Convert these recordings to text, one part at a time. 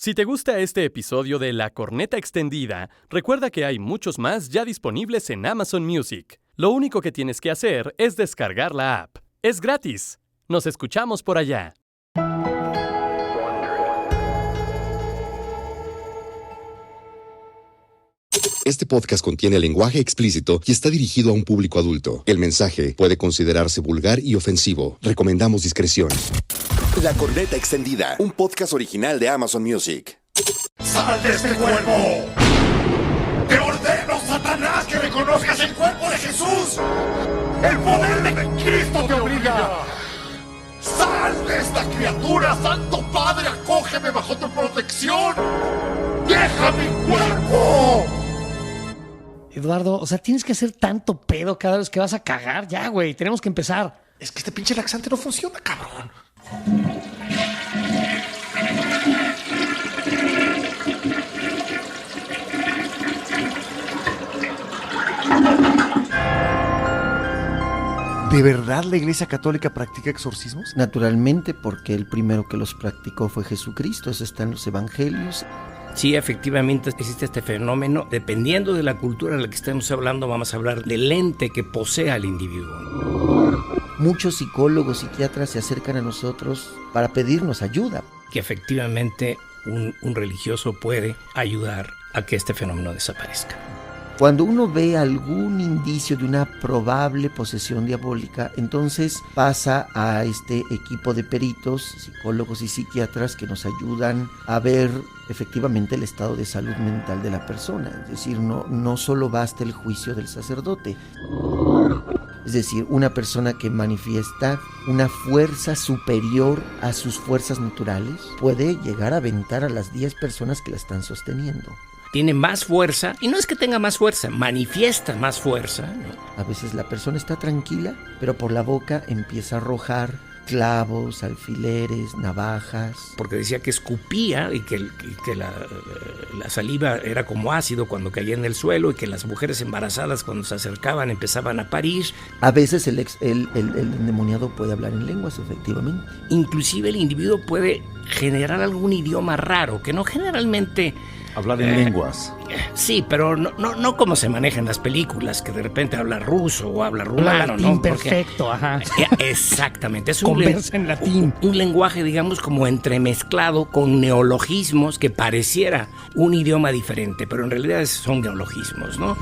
Si te gusta este episodio de La Corneta Extendida, recuerda que hay muchos más ya disponibles en Amazon Music. Lo único que tienes que hacer es descargar la app. Es gratis. Nos escuchamos por allá. Este podcast contiene lenguaje explícito y está dirigido a un público adulto. El mensaje puede considerarse vulgar y ofensivo. Recomendamos discreción. La Corneta Extendida, un podcast original de Amazon Music. ¡Sal de este cuerpo! ¡Te ordeno, Satanás, que reconozcas el cuerpo de Jesús! ¡El poder de Cristo te obliga! ¡Sal de esta criatura! ¡Santo Padre, acógeme bajo tu protección! ¡Deja mi cuerpo! Eduardo, o sea, tienes que hacer tanto pedo cada vez que vas a cagar. Ya, güey, tenemos que empezar. Es que este pinche laxante no funciona, cabrón. ¿De verdad la Iglesia Católica practica exorcismos? Naturalmente, porque el primero que los practicó fue Jesucristo. Eso está en los evangelios. Sí, efectivamente existe este fenómeno. Dependiendo de la cultura en la que estemos hablando, vamos a hablar del ente que posee al individuo. Muchos psicólogos, psiquiatras se acercan a nosotros para pedirnos ayuda. Que efectivamente un religioso puede ayudar a que este fenómeno desaparezca. Cuando uno ve algún indicio de una probable posesión diabólica, entonces pasa a este equipo de peritos, psicólogos y psiquiatras que nos ayudan a ver efectivamente el estado de salud mental de la persona. Es decir, no solo basta el juicio del sacerdote. Es decir, una persona que manifiesta una fuerza superior a sus fuerzas naturales puede llegar a aventar a las 10 personas que la están sosteniendo. Tiene más fuerza, y no es que tenga más fuerza, manifiesta más fuerza, ¿no? A veces la persona está tranquila, pero por la boca empieza a arrojar clavos, alfileres, navajas. Porque decía que escupía y que la saliva era como ácido cuando caía en el suelo, y que las mujeres embarazadas cuando se acercaban empezaban a parir. A veces el endemoniado puede hablar en lenguas, efectivamente. Inclusive el individuo puede generar algún idioma raro, que no generalmente... Hablar en lenguas. Sí, pero no como se maneja en las películas, que de repente habla ruso o habla rumano, latín, ¿no? Perfecto, ajá. Exactamente. Es Conversa en latín. Un lenguaje, digamos, como entremezclado con neologismos que pareciera un idioma diferente, pero en realidad son neologismos, ¿no?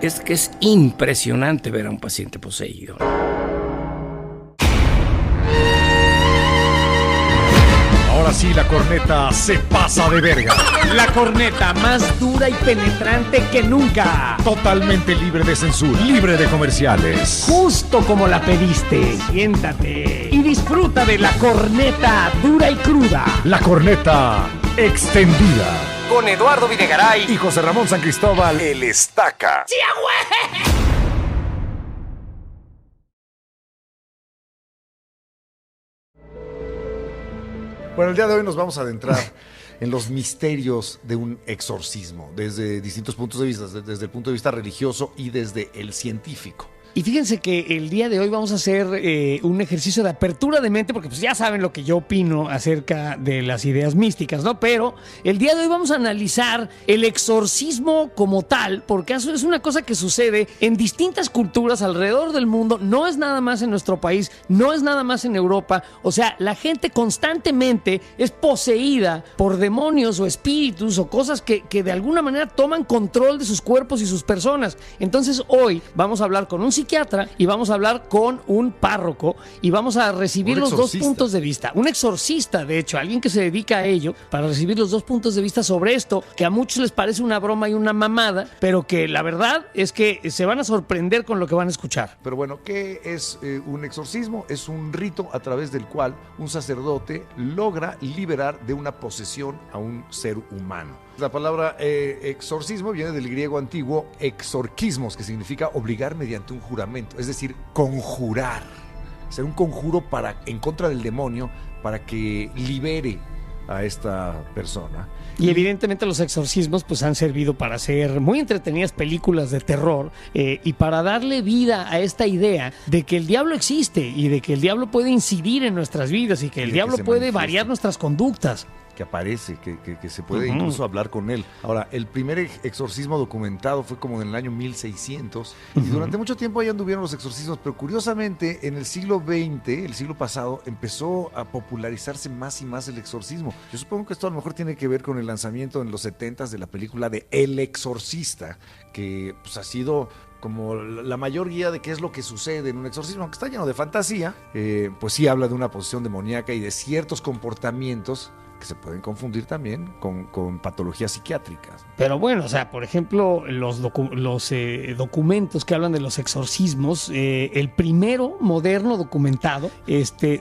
Es que es impresionante ver a un paciente poseído. Ahora sí, la corneta se pasa de verga. La corneta más dura y penetrante que nunca. Totalmente libre de censura, libre de comerciales. Justo como la pediste. Siéntate y disfruta de la corneta dura y cruda. La corneta extendida. Con Eduardo Videgaray Y José Ramón San Cristóbal, el Estaca. ¡Sí, güey! Bueno, el día de hoy nos vamos a adentrar en los misterios de un exorcismo, desde distintos puntos de vista, desde el punto de vista religioso y desde el científico. Y fíjense que el día de hoy vamos a hacer un ejercicio de apertura de mente, porque pues ya saben lo que yo opino acerca de las ideas místicas, ¿no? Pero el día de hoy vamos a analizar el exorcismo como tal, porque eso es una cosa que sucede en distintas culturas alrededor del mundo. No es nada más en nuestro país, no es nada más en Europa. O sea, la gente constantemente es poseída por demonios o espíritus o cosas que de alguna manera toman control de sus cuerpos y sus personas. Entonces hoy vamos a hablar con un psiquiatra y vamos a hablar con un párroco y vamos a recibir los dos puntos de vista. Un exorcista, de hecho, alguien que se dedica a ello para recibir los dos puntos de vista sobre esto, que a muchos les parece una broma y una mamada, pero que la verdad es que se van a sorprender con lo que van a escuchar. Pero bueno, ¿qué es un exorcismo? Es un rito a través del cual un sacerdote logra liberar de una posesión a un ser humano. La palabra exorcismo viene del griego antiguo exorquismos, que significa obligar mediante un juramento, es decir, conjurar. Hacer un conjuro en contra del demonio para que libere a esta persona. Y evidentemente los exorcismos pues han servido para hacer muy entretenidas películas de terror y para darle vida a esta idea de que el diablo existe y de que el diablo puede incidir en nuestras vidas y que el diablo puede variar nuestras conductas. Que aparece, que se puede incluso hablar con él. Ahora, el primer exorcismo documentado fue como en el año 1600 y durante mucho tiempo ahí anduvieron los exorcismos, pero curiosamente en el siglo XX, el siglo pasado, empezó a popularizarse más y más el exorcismo. Yo supongo que esto a lo mejor tiene que ver con el lanzamiento en los 70s de la película de El Exorcista, que pues, ha sido como la mayor guía de qué es lo que sucede en un exorcismo, aunque está lleno de fantasía, pues sí habla de una posesión demoníaca y de ciertos comportamientos que se pueden confundir también con patologías psiquiátricas. Pero bueno, o sea, por ejemplo, los documentos que hablan de los exorcismos, el primero moderno documentado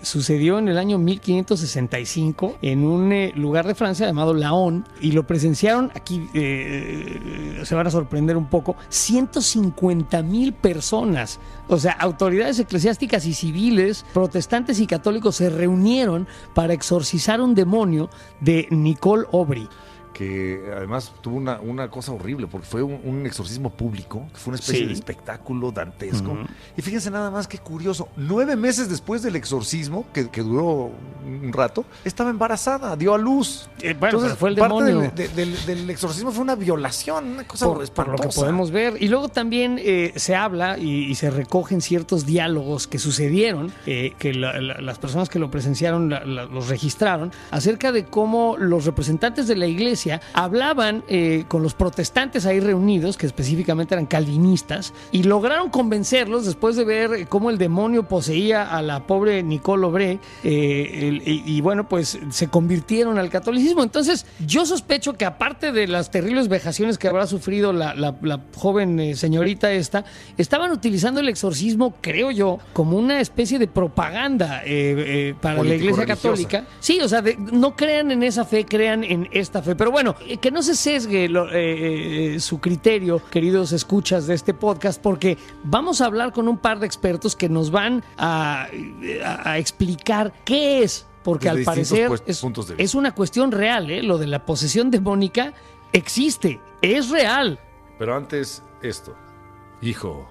sucedió en el año 1565 en un lugar de Francia llamado Laon, y lo presenciaron, aquí se van a sorprender un poco, 150,000 personas. O sea, autoridades eclesiásticas y civiles, protestantes y católicos se reunieron para exorcizar un demonio de Nicole Aubry. Que además tuvo una cosa horrible, porque fue un exorcismo público, que fue una especie de espectáculo dantesco. Y fíjense nada más qué curioso, 9 meses después del exorcismo, que duró un rato, estaba embarazada, dio a luz. Bueno, entonces, pero fue el parte demonio. del exorcismo fue una violación, una cosa espantosa. Por lo que podemos ver. Y luego también se habla y se recogen ciertos diálogos que sucedieron, que las personas que lo presenciaron los registraron, acerca de cómo los representantes de la iglesia hablaban con los protestantes ahí reunidos, que específicamente eran calvinistas, y lograron convencerlos después de ver cómo el demonio poseía a la pobre Nicole Aubry, y bueno, pues se convirtieron al catolicismo. Entonces yo sospecho que aparte de las terribles vejaciones que habrá sufrido la joven señorita estaban utilizando el exorcismo, creo yo, como una especie de propaganda para la iglesia católica. Sí, o sea, no crean en esa fe, crean en esta fe. Pero bueno, que no se sesgue su criterio, queridos escuchas de este podcast, porque vamos a hablar con un par de expertos que nos van a explicar qué es, porque desde al parecer es una cuestión real, lo de la posesión demónica existe, es real. Pero antes esto. Hijo,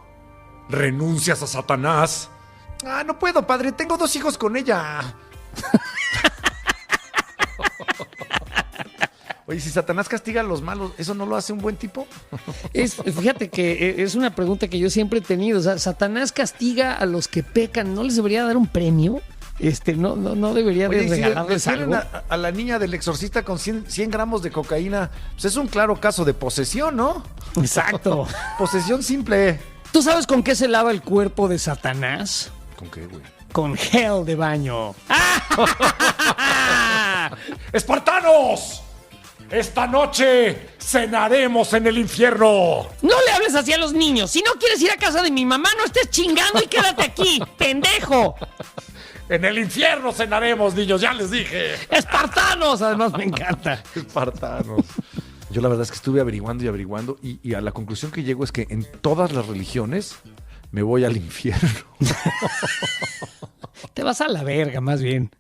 ¿renuncias a Satanás? Ah, no puedo, padre, tengo 2 hijos con ella. Oye, si Satanás castiga a los malos, ¿eso no lo hace un buen tipo? Fíjate que es una pregunta que yo siempre he tenido. O sea, ¿Satanás castiga a los que pecan? ¿No les debería dar un premio? No debería de regalarles algo. A la niña del exorcista con 100 gramos de cocaína, pues es un claro caso de posesión, ¿no? Exacto. Posesión simple. ¿Tú sabes con qué se lava el cuerpo de Satanás? ¿Con qué, güey? Con gel de baño. ¡Espartanos! Esta noche cenaremos en el infierno. No le hables así a los niños. Si no quieres ir a casa de mi mamá, no estés chingando y quédate aquí, pendejo. En el infierno cenaremos, niños, ya les dije. ¡Espartanos! Además me encanta. Espartanos. Yo la verdad es que estuve averiguando y a la conclusión que llego es que en todas las religiones me voy al infierno. Te vas a la verga, más bien.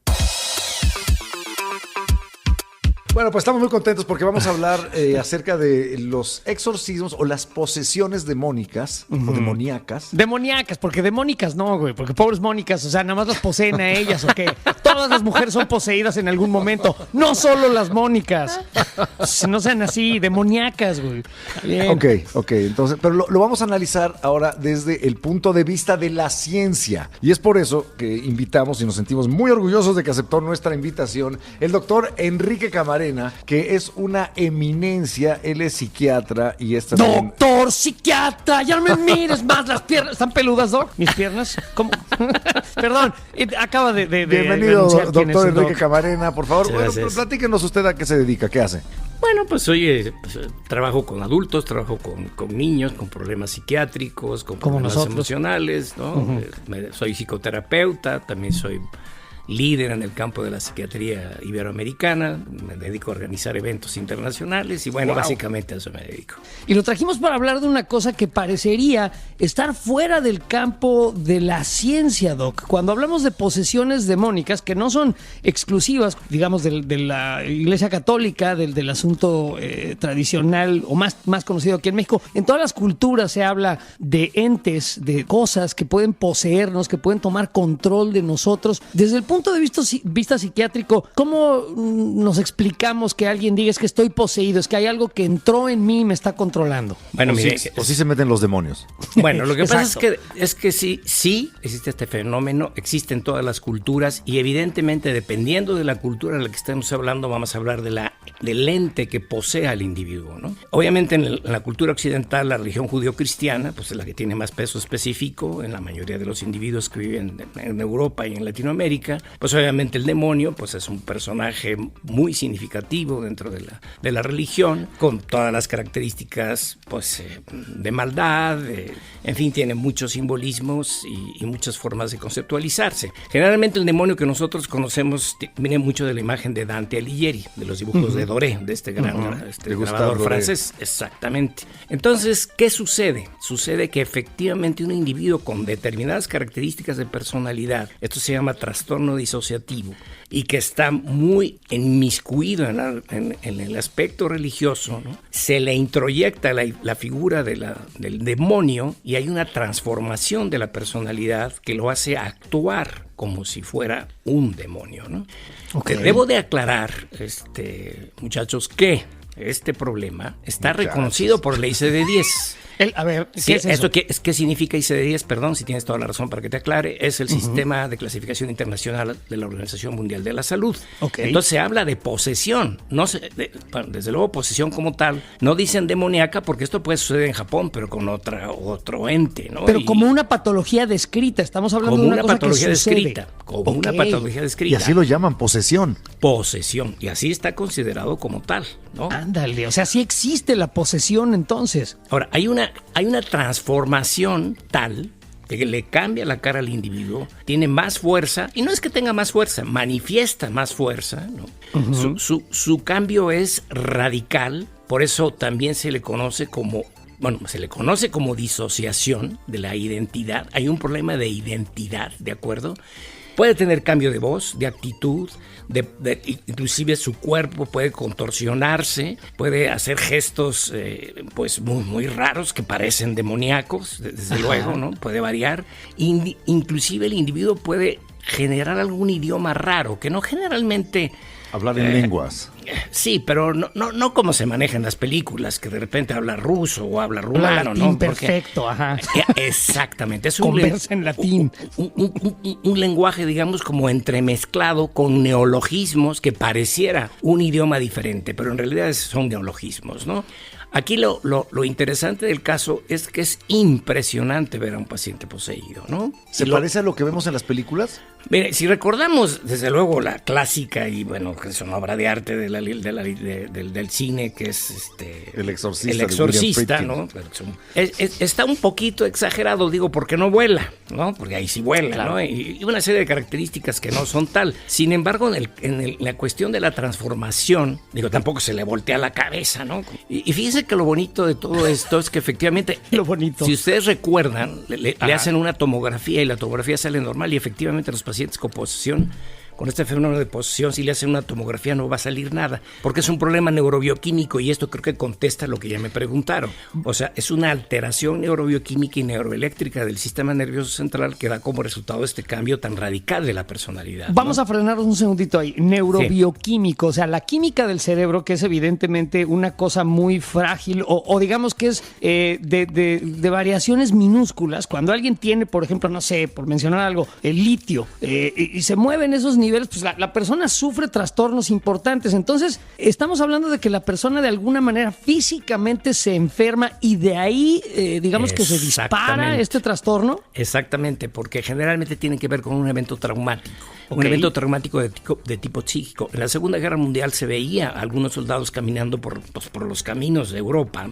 Bueno, pues estamos muy contentos porque vamos a hablar acerca de los exorcismos o las posesiones demónicas o demoníacas. Demoníacas, porque demónicas no, güey, porque pobres mónicas, o sea, nada más las poseen a ellas, ¿o qué? Todas las mujeres son poseídas en algún momento, no solo las mónicas. No sean así, demoníacas, güey. Bien. Ok, entonces, pero lo vamos a analizar ahora desde el punto de vista de la ciencia. Y es por eso que invitamos y nos sentimos muy orgullosos de que aceptó nuestra invitación el doctor Enrique Camarena, que es una eminencia. Él es psiquiatra y es también... ¡Doctor psiquiatra! ¡Ya no me mires más! Las piernas... ¿Están peludas, Doc? ¿Mis piernas? ¿Cómo? Perdón, acaba de Bienvenido, doctor Enrique Camarena, por favor. Bueno, pues platíquenos usted a qué se dedica, qué hace. Bueno, pues soy trabajo con adultos, trabajo con niños, con problemas psiquiátricos, con problemas emocionales, ¿no? Soy psicoterapeuta, también soy líder en el campo de la psiquiatría iberoamericana, me dedico a organizar eventos internacionales y bueno, básicamente a eso me dedico. Y lo trajimos para hablar de una cosa que parecería estar fuera del campo de la ciencia, Doc. Cuando hablamos de posesiones demónicas, que no son exclusivas, digamos, de la Iglesia Católica, del asunto tradicional o más conocido aquí en México, en todas las culturas se habla de entes, de cosas que pueden poseernos, que pueden tomar control de nosotros. Desde el punto de vista psiquiátrico, ¿cómo nos explicamos que alguien diga es que estoy poseído, es que hay algo que entró en mí y me está controlando? Bueno, mire, o sí se meten los demonios. Bueno, lo que pasa es que sí existe este fenómeno, existe en todas las culturas y evidentemente dependiendo de la cultura en la que estemos hablando, vamos a hablar del ente que posee al individuo, ¿no? Obviamente en la cultura occidental, la religión judío-cristiana, pues es la que tiene más peso específico en la mayoría de los individuos que viven en Europa y en Latinoamérica. Pues obviamente el demonio pues es un personaje muy significativo dentro de la religión, con todas las características pues de maldad, en fin, tiene muchos simbolismos y muchas formas de conceptualizarse. Generalmente el demonio que nosotros conocemos viene mucho de la imagen de Dante Alighieri, de los dibujos de Doré, de este gran grabador francés. Exactamente. Entonces, ¿qué sucede? Sucede que efectivamente un individuo con determinadas características de personalidad, esto se llama trastorno disociativo, y que está muy inmiscuido en el aspecto religioso, ¿no? Se le introyecta la figura del demonio y hay una transformación de la personalidad que lo hace actuar como si fuera un demonio, ¿no? Okay. Debo de aclarar, muchachos, que este problema está reconocido por la ICD-10. A ver, ¿qué es eso? ¿Qué significa ICD-10? Perdón, si tienes toda la razón para que te aclare. Es el sistema de clasificación internacional de la Organización Mundial de la Salud. Okay. Entonces se habla de posesión. Desde luego posesión como tal. No dicen demoníaca porque esto puede suceder en Japón, pero con otro ente, ¿no? Pero como una patología descrita. Estamos hablando de una cosa que sucede. Como una patología descrita. Y así lo llaman, posesión. Posesión. Y así está considerado como tal, ¿no? Ándale. O sea, sí existe la posesión entonces. Ahora, hay una transformación tal que le cambia la cara al individuo, tiene más fuerza, y no es que tenga más fuerza, manifiesta más fuerza, ¿no? Su cambio es radical, por eso también se le conoce como disociación de la identidad. Hay un problema de identidad, ¿de acuerdo? Puede tener cambio de voz, de actitud, inclusive su cuerpo puede contorsionarse, puede hacer gestos pues muy raros que parecen demoníacos, desde luego, ¿no? Puede variar. Inclusive el individuo puede generar algún idioma raro, que no generalmente... Hablar en lenguas. Sí, pero no como se maneja en las películas, que de repente habla ruso o habla rumano, latín, ¿no? Perfecto, ajá. Exactamente. Es conversa en latín. Un lenguaje, digamos, como entremezclado con neologismos que pareciera un idioma diferente, pero en realidad son neologismos, ¿no? Aquí lo interesante del caso es que es impresionante ver a un paciente poseído, ¿no? ¿Se parece a lo que vemos en las películas? Mire, si recordamos, desde luego, la clásica y, bueno, que es una obra de arte del cine, que es El Exorcista. El Exorcista, ¿no? Está un poquito exagerado, digo, porque no vuela, ¿no? Porque ahí sí vuela, claro, ¿no? Y una serie de características que no son tal. Sin embargo, en la cuestión de la transformación, digo, tampoco se le voltea la cabeza, ¿no? Y fíjense que lo bonito de todo esto es que efectivamente, lo bonito, si ustedes recuerdan, le hacen una tomografía y la tomografía sale normal y efectivamente los pacientes con posesión, con este fenómeno de posesión, si le hacen una tomografía no va a salir nada, porque es un problema neurobioquímico y esto creo que contesta lo que ya me preguntaron. O sea, es una alteración neurobioquímica y neuroeléctrica del sistema nervioso central que da como resultado este cambio tan radical de la personalidad. Vamos a frenarnos un segundito ahí. Neurobioquímico, sí. O sea, la química del cerebro, que es evidentemente una cosa muy frágil o digamos que es de variaciones minúsculas. Cuando alguien tiene, por ejemplo, no sé, por mencionar algo, el litio, y se mueven esos niveles, pues la persona sufre trastornos importantes. Entonces, estamos hablando de que la persona de alguna manera físicamente se enferma y de ahí, digamos que se dispara este trastorno. Exactamente, porque generalmente tiene que ver con un evento traumático. un evento traumático de tipo psíquico. En la Segunda Guerra Mundial se veía a algunos soldados caminando por los caminos de Europa,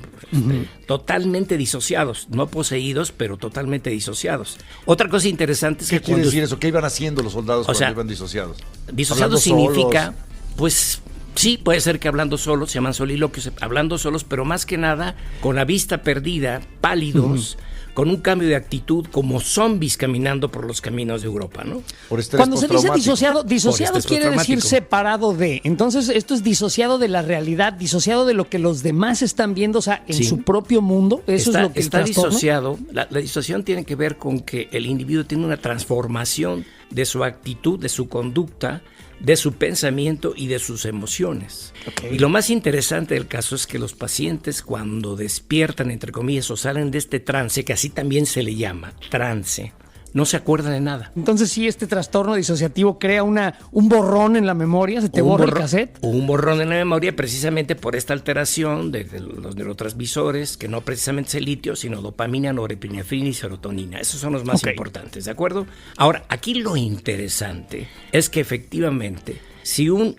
totalmente disociados, no poseídos, pero totalmente disociados. Otra cosa interesante es ¿Qué que quiere decir eso? ¿Qué iban haciendo los soldados cuando iban disociados? Disociados significa, pues... Sí, puede ser que hablando solos, se llaman soliloquios, hablando solos, pero más que nada con la vista perdida, pálidos, con un cambio de actitud, como zombies caminando por los caminos de Europa, ¿no? Por estrés Cuando se dice postraumático. disociado quiere decir separado de. Entonces, esto es disociado de la realidad, disociado de lo que los demás están viendo, o sea, en su propio mundo. Eso es lo que está disociado. La disociación tiene que ver con que el individuo tiene una transformación de su actitud, de su conducta, de su pensamiento y de sus emociones. Y lo más interesante del caso es que los pacientes, cuando despiertan, entre comillas, o salen de este trance, que así también se le llama, trance, no se acuerdan de nada. Entonces, sí, este trastorno disociativo crea un borrón en la memoria, se te borra el cassette. O un borrón en la memoria precisamente por esta alteración de los neurotransmisores, que no precisamente es el litio, sino dopamina, norepinefrina y serotonina. Esos son los más importantes, ¿de acuerdo? Ahora, aquí lo interesante es que efectivamente, si un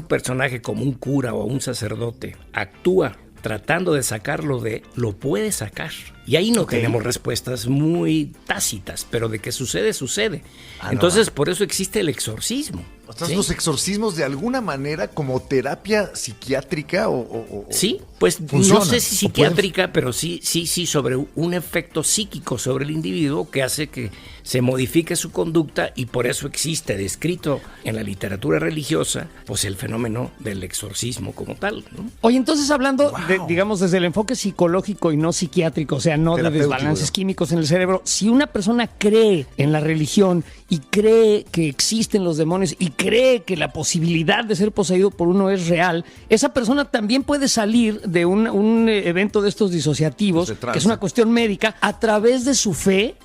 personaje como un cura o un sacerdote actúa tratando de sacarlo lo puede sacar. Y ahí no tenemos respuestas muy tácitas, pero de que sucede, sucede. Entonces, por eso existe el exorcismo. Entonces, los exorcismos de alguna manera como terapia psiquiátrica o sí, pues funciona, no sé si psiquiátrica, pero sí sobre un efecto psíquico sobre el individuo que hace que se modifique su conducta, y por eso existe descrito en la literatura religiosa pues el fenómeno del exorcismo como tal, ¿no? Oye, entonces hablando digamos desde el enfoque psicológico y no psiquiátrico, o sea, no de desbalances químicos en el cerebro, si una persona cree en la religión y cree que existen los demonios y cree que la posibilidad de ser poseído por uno es real, esa persona también puede salir de un evento de estos disociativos, que es una cuestión médica, a través de su fe.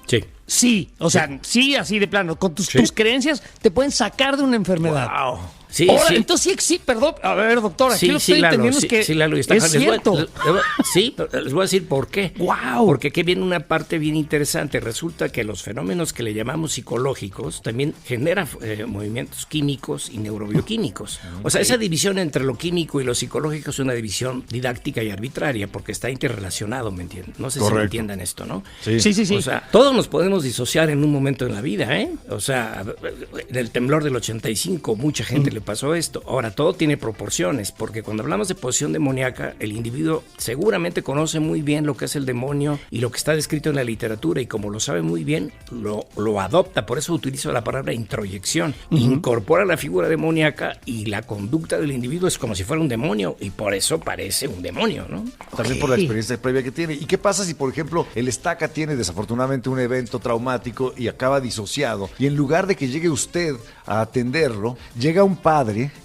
Sí, o sea, sí, así de plano, con tus creencias te pueden sacar de una enfermedad. Wow. Sí, ahora, entonces sí, perdón, a ver, doctor, aquí lo estoy entendiendo es que es cierto. Les voy a decir por qué. Wow. Porque aquí viene una parte bien interesante. Resulta que los fenómenos que le llamamos psicológicos también generan movimientos químicos y neurobioquímicos. O sea, esa división entre lo químico y lo psicológico es una división didáctica y arbitraria porque está interrelacionado, ¿me entienden? No sé si me entiendan esto, ¿no? Sí. O sea, todos nos podemos disociar en un momento en la vida, ¿eh? O sea, en el temblor del 85 mucha gente le pasó esto. Ahora, todo tiene proporciones, porque cuando hablamos de posesión demoníaca, el individuo seguramente conoce muy bien lo que es el demonio y lo que está descrito en la literatura, y como lo sabe muy bien, lo adopta. Por eso utilizo la palabra introyección. Incorpora la figura demoníaca y la conducta del individuo es como si fuera un demonio, y por eso parece un demonio, ¿no? También por la experiencia previa que tiene. ¿Y qué pasa si, por ejemplo, el estaca tiene desafortunadamente un evento traumático y acaba disociado, y en lugar de que llegue usted a atenderlo, llega un padre,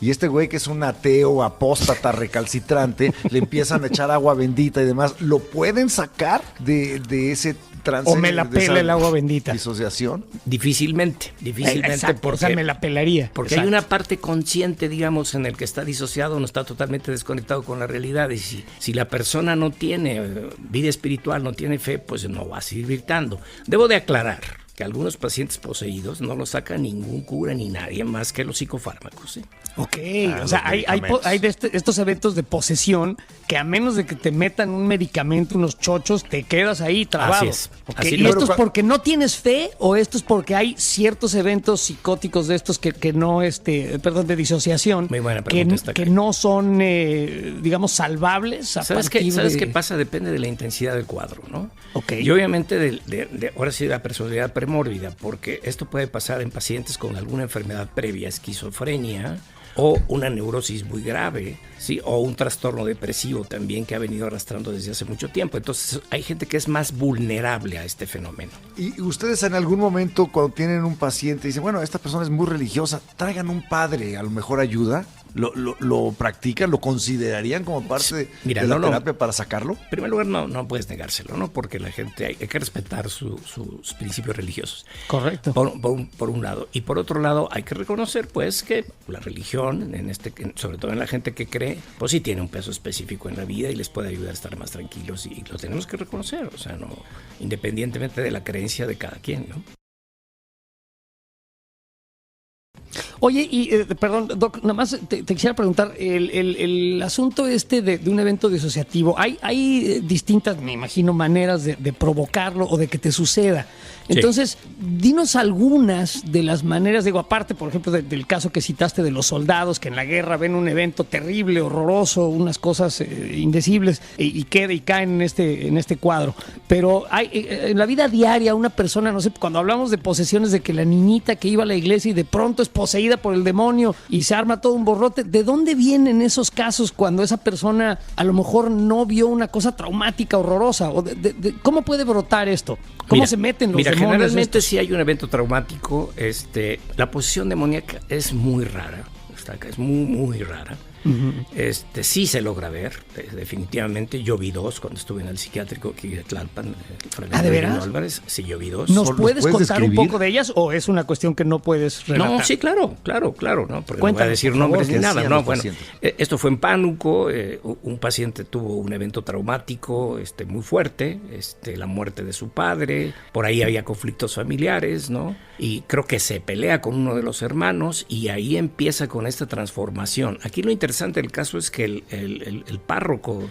y este güey que es un ateo, apóstata, recalcitrante, le empiezan a echar agua bendita y demás? ¿Lo pueden sacar de ese trance? ¿O me la pela el agua bendita? ¿Disociación? Difícilmente. Exacto, porque, o sea, me la pelaría. Porque hay una parte consciente, digamos, en el que está disociado, no está totalmente desconectado con la realidad. Y si la persona no tiene vida espiritual, no tiene fe, pues no va a seguir gritando. Debo de aclarar que algunos pacientes poseídos no los saca ningún cura ni nadie más que los psicofármacos, ¿sí? Ok, o sea, hay estos eventos de posesión que a menos de que te metan un medicamento, unos chochos, te quedas ahí trabado. Así es. Okay. Así ¿Y esto es porque no tienes fe o esto es porque hay ciertos eventos psicóticos de estos que no, de disociación, muy buena pregunta, que no son, digamos, salvables? ¿Sabes qué pasa? Depende de la intensidad del cuadro, ¿no? Okay. Y obviamente ahora sí, la personalidad premórbida, porque esto puede pasar en pacientes con alguna enfermedad previa, esquizofrenia, o una neurosis muy grave, ¿sí? O un trastorno depresivo también que ha venido arrastrando desde hace mucho tiempo. Entonces hay gente que es más vulnerable a este fenómeno. ¿Y ustedes en algún momento cuando tienen un paciente dicen, bueno, esta persona es muy religiosa, traigan un padre, a lo mejor ayuda? ¿Lo practican? ¿Lo considerarían como parte de la terapia para sacarlo? En primer lugar, no puedes negárselo, ¿no? Porque la gente hay que respetar sus principios religiosos. Correcto. Por un lado. Y por otro lado, hay que reconocer, pues, que la religión, sobre todo en la gente que cree, pues sí tiene un peso específico en la vida y les puede ayudar a estar más tranquilos, y lo tenemos que reconocer, o sea, no, independientemente de la creencia de cada quien, ¿no? Oye, y perdón, Doc, nada más te quisiera preguntar, el asunto de un evento disociativo, hay distintas, me imagino, maneras de provocarlo o de que te suceda. Entonces, dinos algunas de las maneras, digo, aparte, por ejemplo, del caso que citaste de los soldados que en la guerra ven un evento terrible, horroroso, unas cosas indecibles y caen en este cuadro. Pero hay en la vida diaria una persona, no sé, cuando hablamos de posesiones, de que la niñita que iba a la iglesia y de pronto es poseída por el demonio y se arma todo un borrote, ¿de dónde vienen esos casos cuando esa persona a lo mejor no vio una cosa traumática, horrorosa? ¿O cómo puede brotar esto? ¿Cómo se meten los demonios? Generalmente si hay un evento traumático, la posesión demoníaca es muy rara, es muy rara. Uh-huh. Sí se logra ver, definitivamente. Yo vi 2 cuando estuve en el psiquiátrico aquí de Tlalpan. ¿De veras? Álvarez. Sí, yo vi 2. ¿Nos puedes contar describir un poco de ellas o es una cuestión que no puedes relatar? No, sí, claro, no, porque no voy a decir nombres ni nada. No, bueno, esto fue en Pánuco. Un paciente tuvo un evento traumático muy fuerte, la muerte de su padre. Por ahí había conflictos familiares, ¿no? Y creo que se pelea con uno de los hermanos y ahí empieza con esta transformación. Aquí lo interesante del caso es que el párroco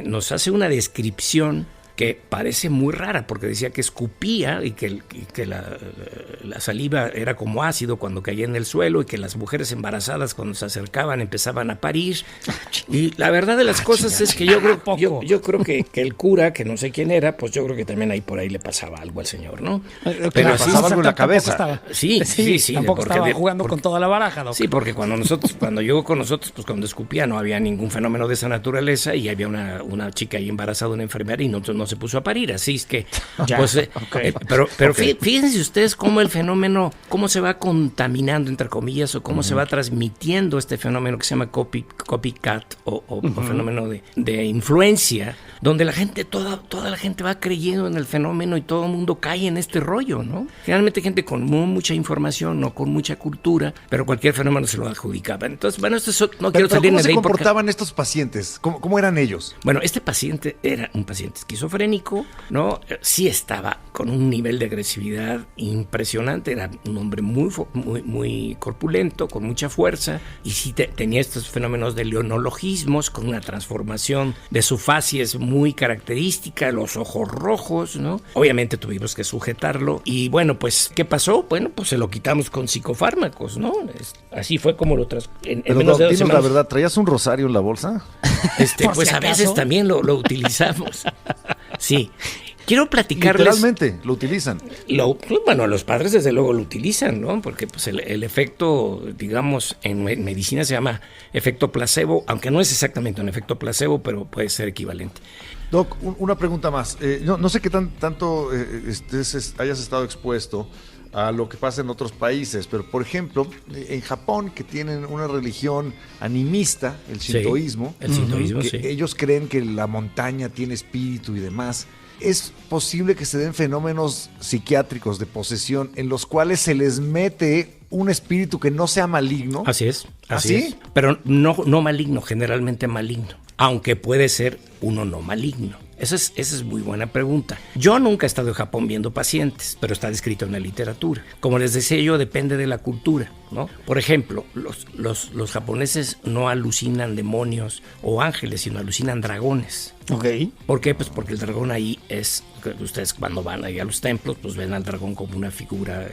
nos hace una descripción que parece muy rara, porque decía que escupía y que la saliva era como ácido cuando caía en el suelo y que las mujeres embarazadas cuando se acercaban empezaban a parir. Y la verdad de las cosas es que yo creo que el cura, que no sé quién era, pues yo creo que también ahí por ahí le pasaba algo al señor, ¿no? Pero le pasaba algo en la cabeza. Sí. Tampoco estaba jugando con toda la baraja, ¿no? Sí, porque cuando llegó con nosotros, pues cuando escupía no había ningún fenómeno de esa naturaleza y había una chica ahí embarazada, una enfermera, y no se puso a parir, así es que pero fíjense ustedes cómo el fenómeno, cómo se va contaminando entre comillas o cómo se va transmitiendo este fenómeno que se llama copycat o fenómeno de influencia, donde la gente, toda la gente va creyendo en el fenómeno y todo el mundo cae en este rollo, ¿no? Generalmente gente con mucha información, no con mucha cultura, pero cualquier fenómeno se lo adjudicaba. Entonces, bueno, no quiero salir de ahí. ¿Cómo se comportaban estos pacientes? ¿Cómo eran ellos? Bueno, este paciente era un paciente esquizofrénico, ¿no? Sí estaba con un nivel de agresividad impresionante, era un hombre muy corpulento, con mucha fuerza, y sí tenía estos fenómenos de leonologismos, con una transformación de su facies muy característica, los ojos rojos, ¿no? Obviamente tuvimos que sujetarlo, y bueno, pues, ¿qué pasó? Bueno, pues se lo quitamos con psicofármacos, ¿no? Así fue como lo Pero no, dinos la verdad, ¿traías un rosario en la bolsa? Pues a veces también lo utilizamos. Sí. Quiero platicarles... Literalmente, lo utilizan. Bueno, los padres desde luego lo utilizan, ¿no? Porque pues el efecto, digamos, en medicina se llama efecto placebo, aunque no es exactamente un efecto placebo, pero puede ser equivalente. Doc, una pregunta más. No sé qué tanto hayas estado expuesto a lo que pasa en otros países, pero por ejemplo, en Japón, que tienen una religión animista, el sintoísmo, que ellos creen que la montaña tiene espíritu y demás. ¿Es posible que se den fenómenos psiquiátricos de posesión en los cuales se les mete un espíritu que no sea maligno? Así es. Pero no maligno, generalmente maligno, aunque puede ser uno no maligno. Esa es muy buena pregunta. Yo nunca he estado en Japón viendo pacientes, pero está descrito en la literatura. Como les decía yo, depende de la cultura, ¿no? Por ejemplo, los japoneses no alucinan demonios o ángeles, sino alucinan dragones. Ok. ¿Por qué? Pues porque el dragón ahí es... Ustedes cuando van ahí a los templos, pues ven al dragón como una figura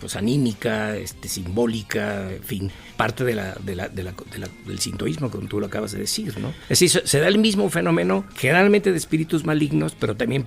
pues anímica, simbólica, en fin, parte del sintoísmo, como tú lo acabas de decir, ¿no? Es decir, se da el mismo fenómeno, generalmente de espíritus malignos, pero también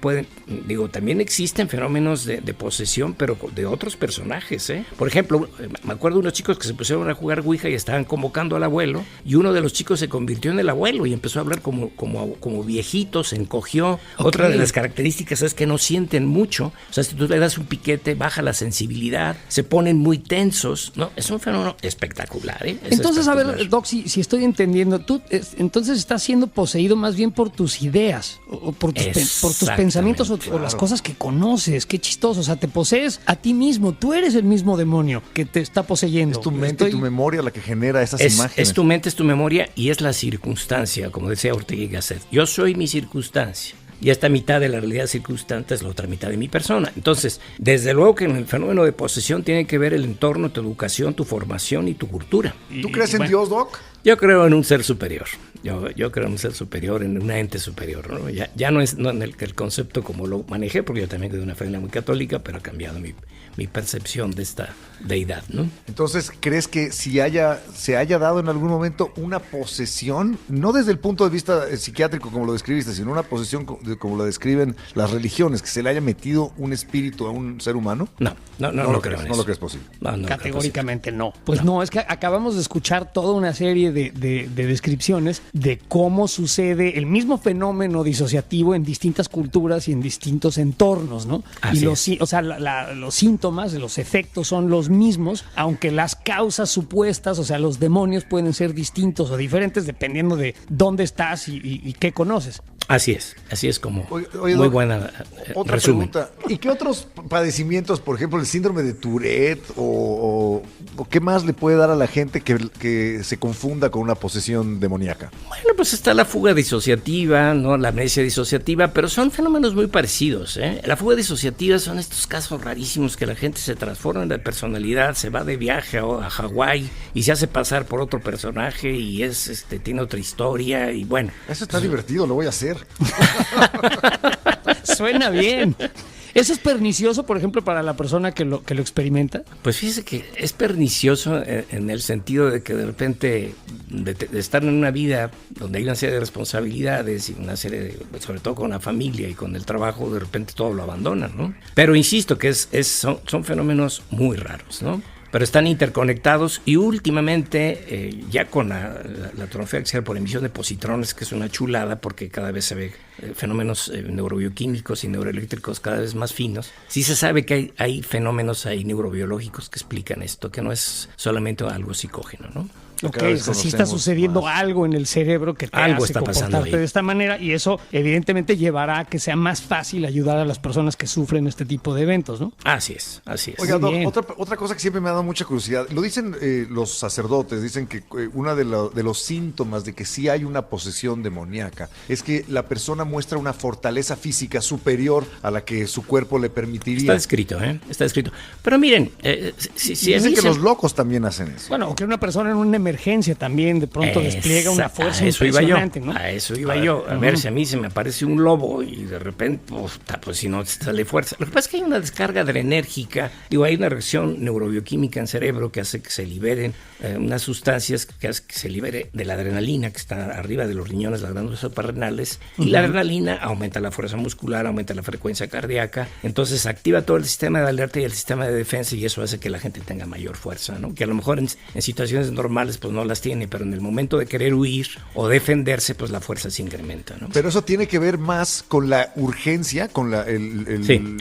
también existen fenómenos de posesión, pero de otros personajes, ¿eh? Por ejemplo, me acuerdo de unos chicos que se pusieron a jugar Ouija y estaban convocando al abuelo, y uno de los chicos se convirtió en el abuelo y empezó a hablar como viejito, se encogió. Okay. Otra de las características es que no sienten mucho, o sea, si tú le das un piquete, baja la sensibilidad, se ponen muy tensos, ¿no? Es un fenómeno espectacular, ¿eh? Entonces, a ver, Doc, si estoy entendiendo, tú entonces estás siendo poseído más bien por tus ideas, o por tus pensamientos, o las cosas que conoces. Qué chistoso, o sea, te posees a ti mismo, tú eres el mismo demonio que te está poseyendo. Es tu mente y tu memoria la que genera esas imágenes. Es tu mente, es tu memoria y es la circunstancia, como decía Ortega y Gasset. Yo soy mi circunstancia. y esta mitad de la realidad circunstante es la otra mitad de mi persona. Entonces, desde luego que en el fenómeno de posesión tiene que ver el entorno, tu educación, tu formación y tu cultura. ¿Tú crees en Dios, Doc? Yo creo en un ser superior. Yo creo en un ser superior, en un ente superior, ¿no? Ya no es en el concepto como lo manejé, porque yo también soy de una familia muy católica, pero ha cambiado mi percepción de esta deidad, ¿no? Entonces, ¿crees que se haya dado en algún momento una posesión, no desde el punto de vista psiquiátrico como lo describiste, sino una posesión como lo describen las religiones, que se le haya metido un espíritu a un ser humano? No creo en eso. No lo crees posible. No, Categóricamente no. Pues no, es que acabamos de escuchar toda una serie de descripciones de cómo sucede el mismo fenómeno disociativo en distintas culturas y en distintos entornos, ¿no? Así y los síntomas, los efectos son los mismos, aunque las causas supuestas, o sea, los demonios pueden ser distintos o diferentes dependiendo de dónde estás y qué conoces. Así es como Oye, muy Doc, buena otra resumen. pregunta. ¿Y qué otros padecimientos, por ejemplo, el síndrome de Tourette o qué más le puede dar a la gente que se confunda con una posesión demoníaca? Bueno, pues está la fuga disociativa, ¿no? La amnesia disociativa, pero son fenómenos muy parecidos, ¿eh? La fuga disociativa son estos casos rarísimos que la gente se transforma en la personalidad, se va de viaje a Hawái y se hace pasar por otro personaje y tiene otra historia y bueno. Eso está divertido, lo voy a hacer. Suena bien. ¿Eso es pernicioso, por ejemplo, para la persona que lo experimenta? Pues fíjese que es pernicioso en el sentido de que de repente de estar en una vida donde hay una serie de responsabilidades y una serie sobre todo con la familia y con el trabajo, de repente todo lo abandonan, ¿no? Pero insisto que son fenómenos muy raros, ¿no? Pero están interconectados y últimamente ya con la tomografía axial por emisión de positrones, que es una chulada porque cada vez se ve fenómenos neurobioquímicos y neuroeléctricos cada vez más finos, sí se sabe que hay fenómenos ahí neurobiológicos que explican esto, que no es solamente algo psicógeno, ¿no? Ok, o sea, sí está sucediendo algo en el cerebro que te hace comportarte de esta manera y eso evidentemente llevará a que sea más fácil ayudar a las personas que sufren este tipo de eventos, ¿no? Así es. Oiga, Doc, otra cosa que siempre me ha dado mucha curiosidad, lo dicen los sacerdotes, dicen que uno de los síntomas de que sí hay una posesión demoníaca es que la persona muestra una fortaleza física superior a la que su cuerpo le permitiría. Está escrito, Está escrito. Pero miren, dicen que los locos también hacen eso. Bueno, o que una persona en una emergencia también de pronto despliega una fuerza impresionante, ¿no? A eso iba yo. A ver, si a mí se me aparece un lobo y de repente, pues si no sale fuerza. Lo que pasa es que hay una descarga adrenérgica, hay una reacción neurobioquímica en cerebro que hace que se liberen unas sustancias que hace que se libere de la adrenalina que está arriba de los riñones, las glándulas suprarrenales, y la adrenalina aumenta la fuerza muscular, aumenta la frecuencia cardíaca, entonces activa todo el sistema de alerta y el sistema de defensa y eso hace que la gente tenga mayor fuerza, ¿no? Que a lo mejor en situaciones normales pues no las tiene, pero en el momento de querer huir o defenderse, pues la fuerza se incrementa, ¿no? Pero eso tiene que ver más con la urgencia, con la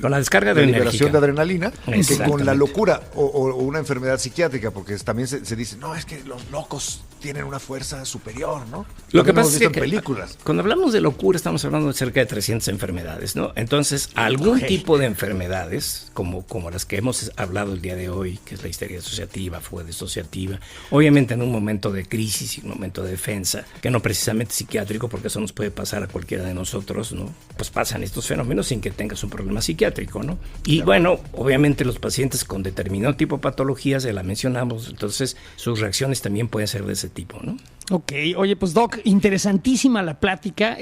con la descarga de liberación de adrenalina, que con la locura o una enfermedad psiquiátrica, porque también se dice, no, es que los locos tienen una fuerza superior, ¿no? Lo que pasa es que en películas. Cuando hablamos de locura estamos hablando de cerca de 300 enfermedades, ¿no? Entonces, algún tipo de enfermedades, como las que hemos hablado el día de hoy, que es la histeria disociativa, fuga disociativa, obviamente en un momento de crisis y un momento de defensa, que no precisamente psiquiátrico, porque eso nos puede pasar a cualquiera de nosotros, ¿no? Pues pasan estos fenómenos sin que tengas un problema psiquiátrico, ¿no? Y bueno, obviamente los pacientes con determinado tipo de patologías, ya la mencionamos, entonces sus reacciones también pueden ser de ese tipo, ¿no? Ok, oye, pues Doc, interesantísima la plática.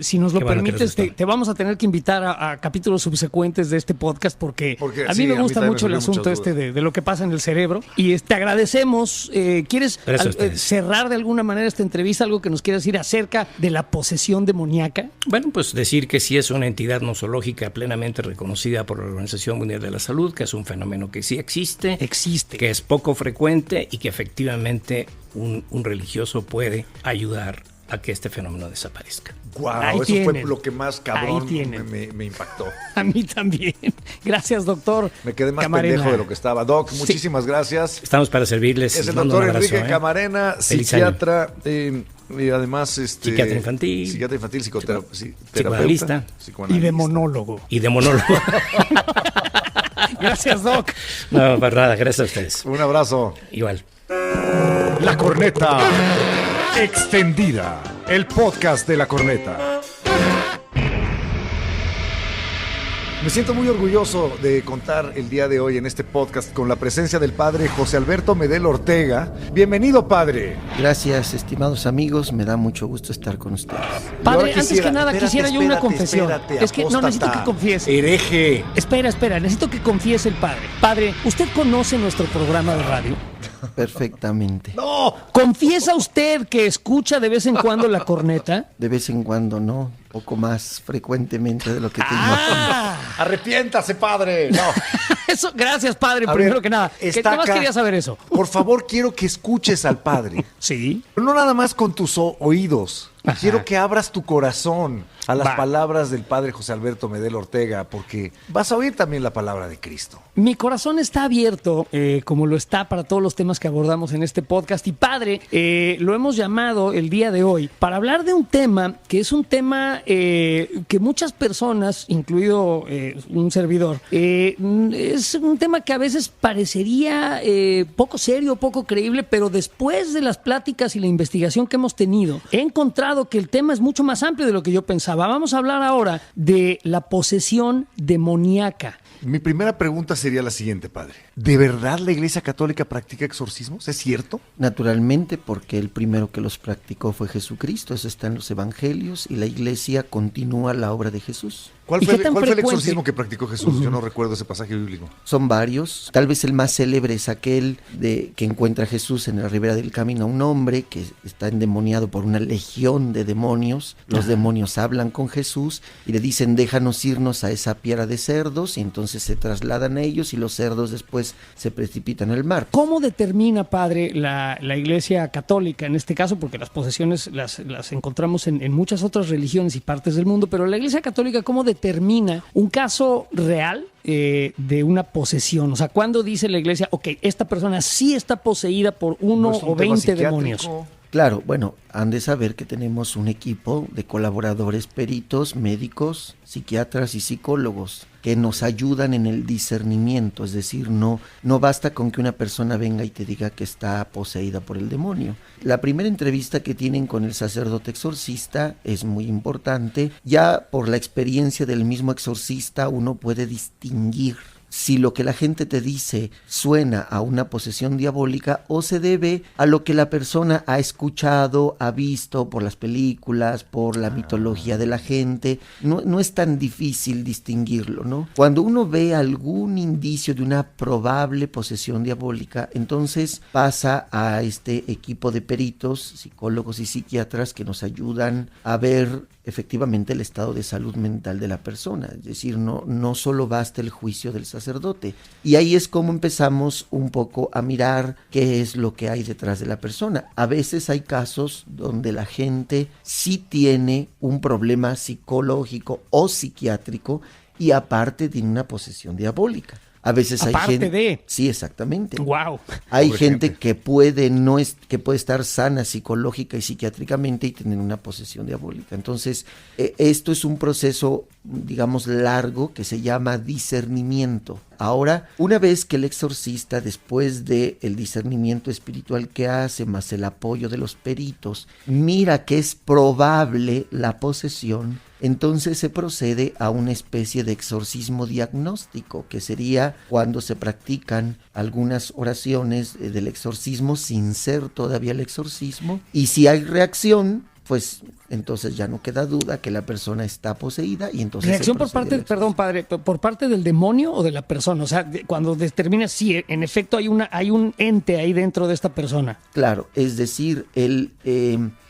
Si nos lo permites, te vamos a tener que invitar a capítulos subsecuentes de este podcast porque a mí me gusta mucho el asunto de lo que pasa en el cerebro. Y te agradecemos. ¿Quieres cerrar de alguna manera esta entrevista? ¿Algo que nos quieras decir acerca de la posesión demoníaca? Bueno, pues decir que sí es una entidad nosológica plenamente reconocida por la Organización Mundial de la Salud, que es un fenómeno que sí existe, que es poco frecuente y que efectivamente un religioso puede ayudar a que este fenómeno desaparezca. Wow, eso fue lo que más cabrón me impactó. A mí también. Gracias, doctor. Me quedé más pendejo de lo que estaba. Doc, muchísimas gracias. Estamos para servirles. Es el doctor Enrique Camarena, psiquiatra y además psiquiatra infantil, psicoterapeuta, y demonólogo. Gracias, Doc. No, para nada, gracias a ustedes. Un abrazo. Igual. La Corneta Extendida, el podcast de La Corneta. Me siento muy orgulloso de contar el día de hoy en este podcast con la presencia del padre José Alberto Medel Ortega. Bienvenido, padre. Gracias, estimados amigos, me da mucho gusto estar con ustedes. Padre, antes que nada quisiera yo una confesión. Es que no necesito que confiese. Hereje. Espera, necesito que confiese el padre. Padre, ¿usted conoce nuestro programa de radio? Perfectamente. ¡No! ¿Confiesa usted que escucha de vez en cuando La Corneta? De vez en cuando, no, poco más frecuentemente de lo que te Arrepiéntase, padre. No. Eso, gracias, padre, A primero ver, que nada. está ¿Qué más acá. quería saber eso? Por favor, quiero que escuches al padre. Sí. No nada más con tus oídos. Ajá. Quiero que abras tu corazón a las Va. palabras del padre José Alberto Medel Ortega, porque vas a oír también la palabra de Cristo. Mi corazón está abierto, como lo está para todos los temas que abordamos en este podcast. Y padre, lo hemos llamado el día de hoy para hablar de un tema que es un tema que muchas personas, incluido un servidor, es un tema que a veces parecería poco serio, poco creíble, pero después de las pláticas y la investigación que hemos tenido, he encontrado que el tema es mucho más amplio de lo que yo pensaba. Vamos a hablar ahora de la posesión demoníaca. Mi primera pregunta sería la siguiente, padre. ¿De verdad la Iglesia Católica practica exorcismos? ¿Es cierto? Naturalmente, porque el primero que los practicó fue Jesucristo, eso está en los evangelios, y la iglesia continúa la obra de Jesús. ¿Cuál ¿Y fue qué tan el frecuente? exorcismo que practicó Jesús? Yo no recuerdo ese pasaje bíblico. Son varios, tal vez el más célebre es aquel de que encuentra Jesús en la ribera del camino a un hombre que está endemoniado por una legión de demonios. Los demonios hablan con Jesús y le dicen, déjanos irnos a esa piara de cerdos, y entonces se trasladan a ellos y los cerdos después se precipitan al mar. ¿Cómo determina, padre, la Iglesia Católica en este caso? Porque las posesiones las encontramos en muchas otras religiones y partes del mundo, pero la Iglesia Católica, ¿cómo determina un caso real de una posesión? O sea, ¿cuándo dice la Iglesia, ok, esta persona sí está poseída por uno ¿No es un o tema 20 psiquiátrico? demonios? Claro, bueno, han de saber que tenemos un equipo de colaboradores peritos, médicos, psiquiatras y psicólogos que nos ayudan en el discernimiento, es decir, no basta con que una persona venga y te diga que está poseída por el demonio. La primera entrevista que tienen con el sacerdote exorcista es muy importante. Ya por la experiencia del mismo exorcista uno puede distinguir si lo que la gente te dice suena a una posesión diabólica o se debe a lo que la persona ha escuchado, ha visto por las películas, por la mitología de la gente. No es tan difícil distinguirlo, ¿no? Cuando uno ve algún indicio de una probable posesión diabólica, entonces pasa a este equipo de peritos, psicólogos y psiquiatras que nos ayudan a ver efectivamente el estado de salud mental de la persona, es decir, no solo basta el juicio del sacerdote. Y ahí es como empezamos un poco a mirar qué es lo que hay detrás de la persona. A veces hay casos donde la gente sí tiene un problema psicológico o psiquiátrico y aparte tiene una posesión diabólica. A veces Aparte hay gente de. Sí, exactamente. Wow. Hay Pobre gente gente. que puede estar sana psicológica y psiquiátricamente y tener una posesión diabólica. Entonces, esto es un proceso, digamos, largo que se llama discernimiento. Ahora, una vez que el exorcista, después de el discernimiento espiritual que hace, más el apoyo de los peritos, mira que es probable la posesión, entonces se procede a una especie de exorcismo diagnóstico, que sería cuando se practican algunas oraciones del exorcismo sin ser todavía el exorcismo, y si hay reacción, pues entonces ya no queda duda que la persona está poseída y entonces... ¿Reacción se por procede parte, al perdón, padre, por parte del demonio o de la persona? O sea, cuando determina si en efecto hay un ente ahí dentro de esta persona. Claro, es decir,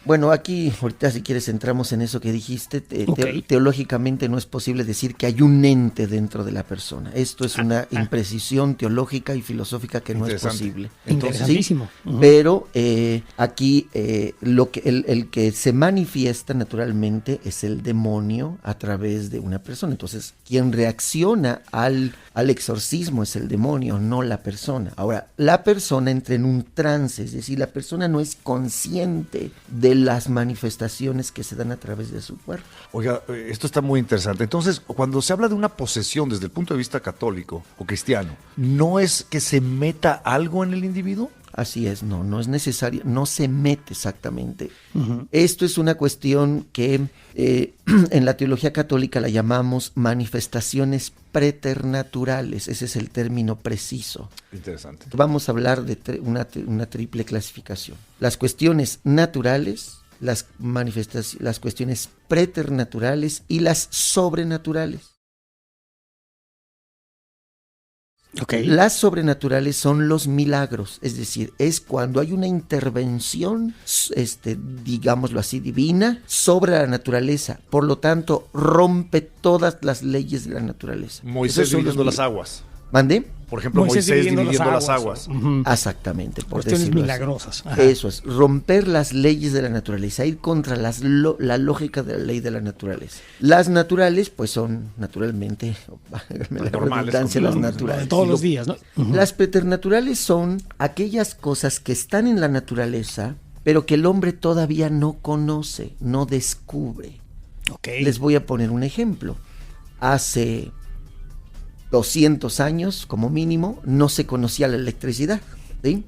bueno, aquí ahorita si quieres entramos en eso que dijiste. Ok. Teológicamente no es posible decir que hay un ente dentro de la persona. Esto es una imprecisión teológica y filosófica que no es Interesante. posible. Interesantísimo. ¿Sí? Ujú. Pero aquí el que se manifiesta naturalmente es el demonio a través de una persona. Entonces, quien reacciona al exorcismo es el demonio, no la persona. Ahora, la persona entra en un trance, es decir, la persona no es consciente de las manifestaciones que se dan a través de su cuerpo. Oiga, esto está muy interesante. Entonces, cuando se habla de una posesión desde el punto de vista católico o cristiano, ¿no es que se meta algo en el individuo? así es, no es necesario, no se mete exactamente. Esto es una cuestión que en la teología católica la llamamos manifestaciones preternaturales, ese es el término preciso. Interesante. Vamos a hablar de una triple clasificación. Las cuestiones naturales, las cuestiones preternaturales y las sobrenaturales. Okay. Las sobrenaturales son los milagros, es decir, es cuando hay una intervención, digámoslo así, divina sobre la naturaleza. Por lo tanto, rompe todas las leyes de la naturaleza. Moisés dividiendo las aguas. ¿Mande? Por ejemplo, Moisés dividiendo las aguas. Exactamente, por cuestiones decirlo milagrosas. Así. Eso es, romper las leyes de la naturaleza, ir contra la lógica de la ley de la naturaleza. Las naturales, pues son naturalmente, la redundancia, las naturales. De todos los días, ¿no? Las preternaturales son aquellas cosas que están en la naturaleza, pero que el hombre todavía no conoce, no descubre. Okay. Les voy a poner un ejemplo. Hace 200 años, como mínimo, no se conocía la electricidad, ¿sí?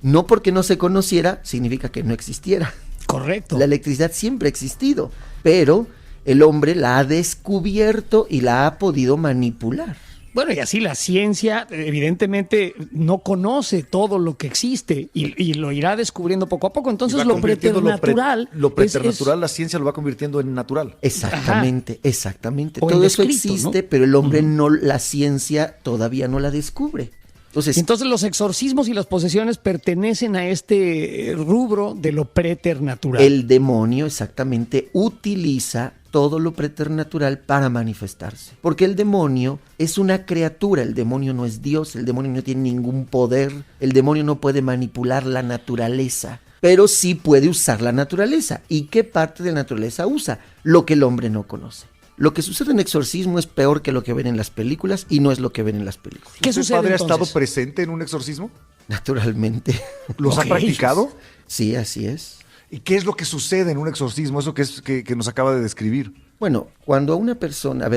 No porque no se conociera, significa que no existiera. Correcto. La electricidad siempre ha existido, pero el hombre la ha descubierto y la ha podido manipular. Bueno, y así la ciencia evidentemente no conoce todo lo que existe y lo irá descubriendo poco a poco. Entonces lo preternatural... Lo preternatural, la ciencia lo va convirtiendo en natural. Exactamente, exactamente. O todo en eso descrito, existe, ¿no? pero el hombre la ciencia todavía no la descubre. Entonces los exorcismos y las posesiones pertenecen a este rubro de lo preternatural. El demonio exactamente utiliza todo lo preternatural para manifestarse. Porque el demonio es una criatura, el demonio no es Dios, el demonio no tiene ningún poder, el demonio no puede manipular la naturaleza, pero sí puede usar la naturaleza. ¿Y qué parte de la naturaleza usa? Lo que el hombre no conoce. Lo que sucede en exorcismo es peor que lo que ven en las películas y no es lo que ven en las películas. ¿Qué sucede padre entonces? ha estado presente en un exorcismo? Naturalmente. ¿Los ha practicado? Sí, así es. ¿Y qué es lo que sucede en un exorcismo? Eso que nos acaba de describir. Bueno, cuando una persona,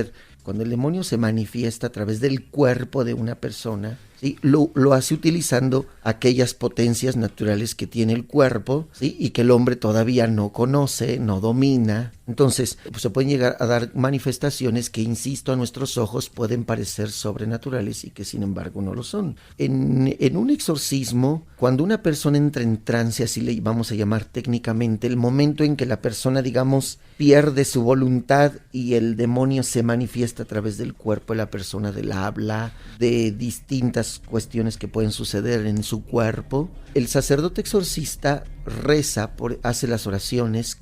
cuando el demonio se manifiesta a través del cuerpo de una persona, ¿sí? Lo hace utilizando aquellas potencias naturales que tiene el cuerpo, ¿sí? Y que el hombre todavía no conoce, no domina. Entonces, pues, se pueden llegar a dar manifestaciones que, insisto, a nuestros ojos pueden parecer sobrenaturales y que sin embargo no lo son. En un exorcismo, cuando una persona entra en trance, así le vamos a llamar técnicamente, el momento en que la persona, digamos, pierde su voluntad y el demonio se manifiesta a través del cuerpo de la persona, del habla, de distintas cuestiones que pueden suceder en su cuerpo, el sacerdote exorcista reza, hace las oraciones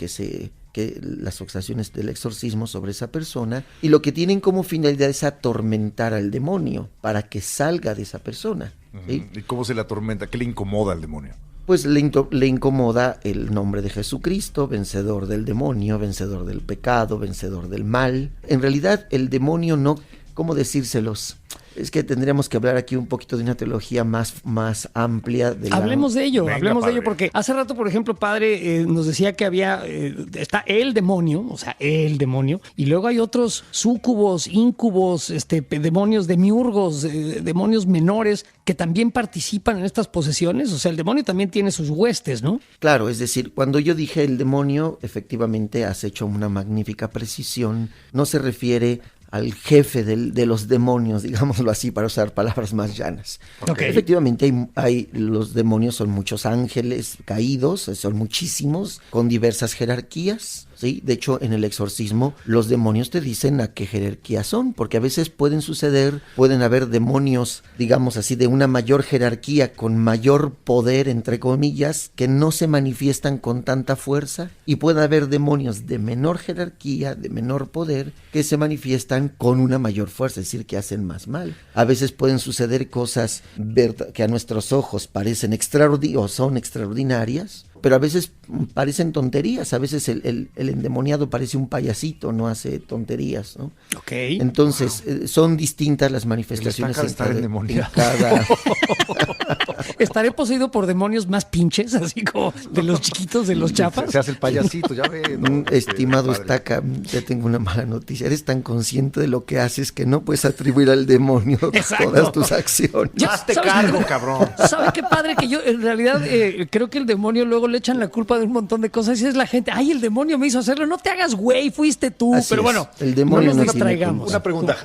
las oraciones del exorcismo sobre esa persona, y lo que tienen como finalidad es atormentar al demonio para que salga de esa persona. ¿Sí? ¿Y cómo se le atormenta? ¿Qué le incomoda al demonio? Pues le incomoda el nombre de Jesucristo, vencedor del demonio, vencedor del pecado, vencedor del mal. En realidad el demonio no, ¿cómo decírselos? Es que tendríamos que hablar aquí un poquito de una teología más amplia. Hablemos de ello, Venga, hablemos padre. de ello, porque hace rato, por ejemplo, padre, nos decía que está el demonio, o sea, el demonio, y luego hay otros súcubos, íncubos, demonios demiurgos, demonios menores, que también participan en estas posesiones. O sea, el demonio también tiene sus huestes, ¿no? Claro, es decir, cuando yo dije el demonio, efectivamente has hecho una magnífica precisión. No se refiere al jefe de los demonios, digámoslo así, para usar palabras más llanas. Okay. Efectivamente, los demonios son muchos ángeles caídos, son muchísimos, con diversas jerarquías. ¿Sí? De hecho, en el exorcismo, los demonios te dicen a qué jerarquía son, porque a veces pueden haber demonios, digamos así, de una mayor jerarquía, con mayor poder, entre comillas, que no se manifiestan con tanta fuerza, y puede haber demonios de menor jerarquía, de menor poder, que se manifiestan con una mayor fuerza, es decir, que hacen más mal. A veces pueden suceder cosas que a nuestros ojos parecen o son extraordinarias, pero a veces parecen tonterías. A veces el endemoniado parece un payasito, no hace tonterías, ¿no? Okay. Entonces, son distintas las manifestaciones El estaca de estar endemoniado. ¿Estaré poseído por demonios más pinches, así como de los chiquitos, de los chafas? Se hace el payasito, ya ve. ¿no? Estimado Padre. Estaca, te tengo una mala noticia. Eres tan consciente de lo que haces que no puedes atribuir al demonio Exacto. todas tus acciones. Hazte ¿sabes? cargo, cabrón. ¿Sabe qué padre? Que yo, en realidad, creo que el demonio luego le echan la culpa de un montón de cosas. Y es la gente, ay, el demonio me hizo hacerlo. No te hagas güey, fuiste tú. Así Pero es. bueno, El demonio no no nos tiene distraigamos. culpa. Una pregunta.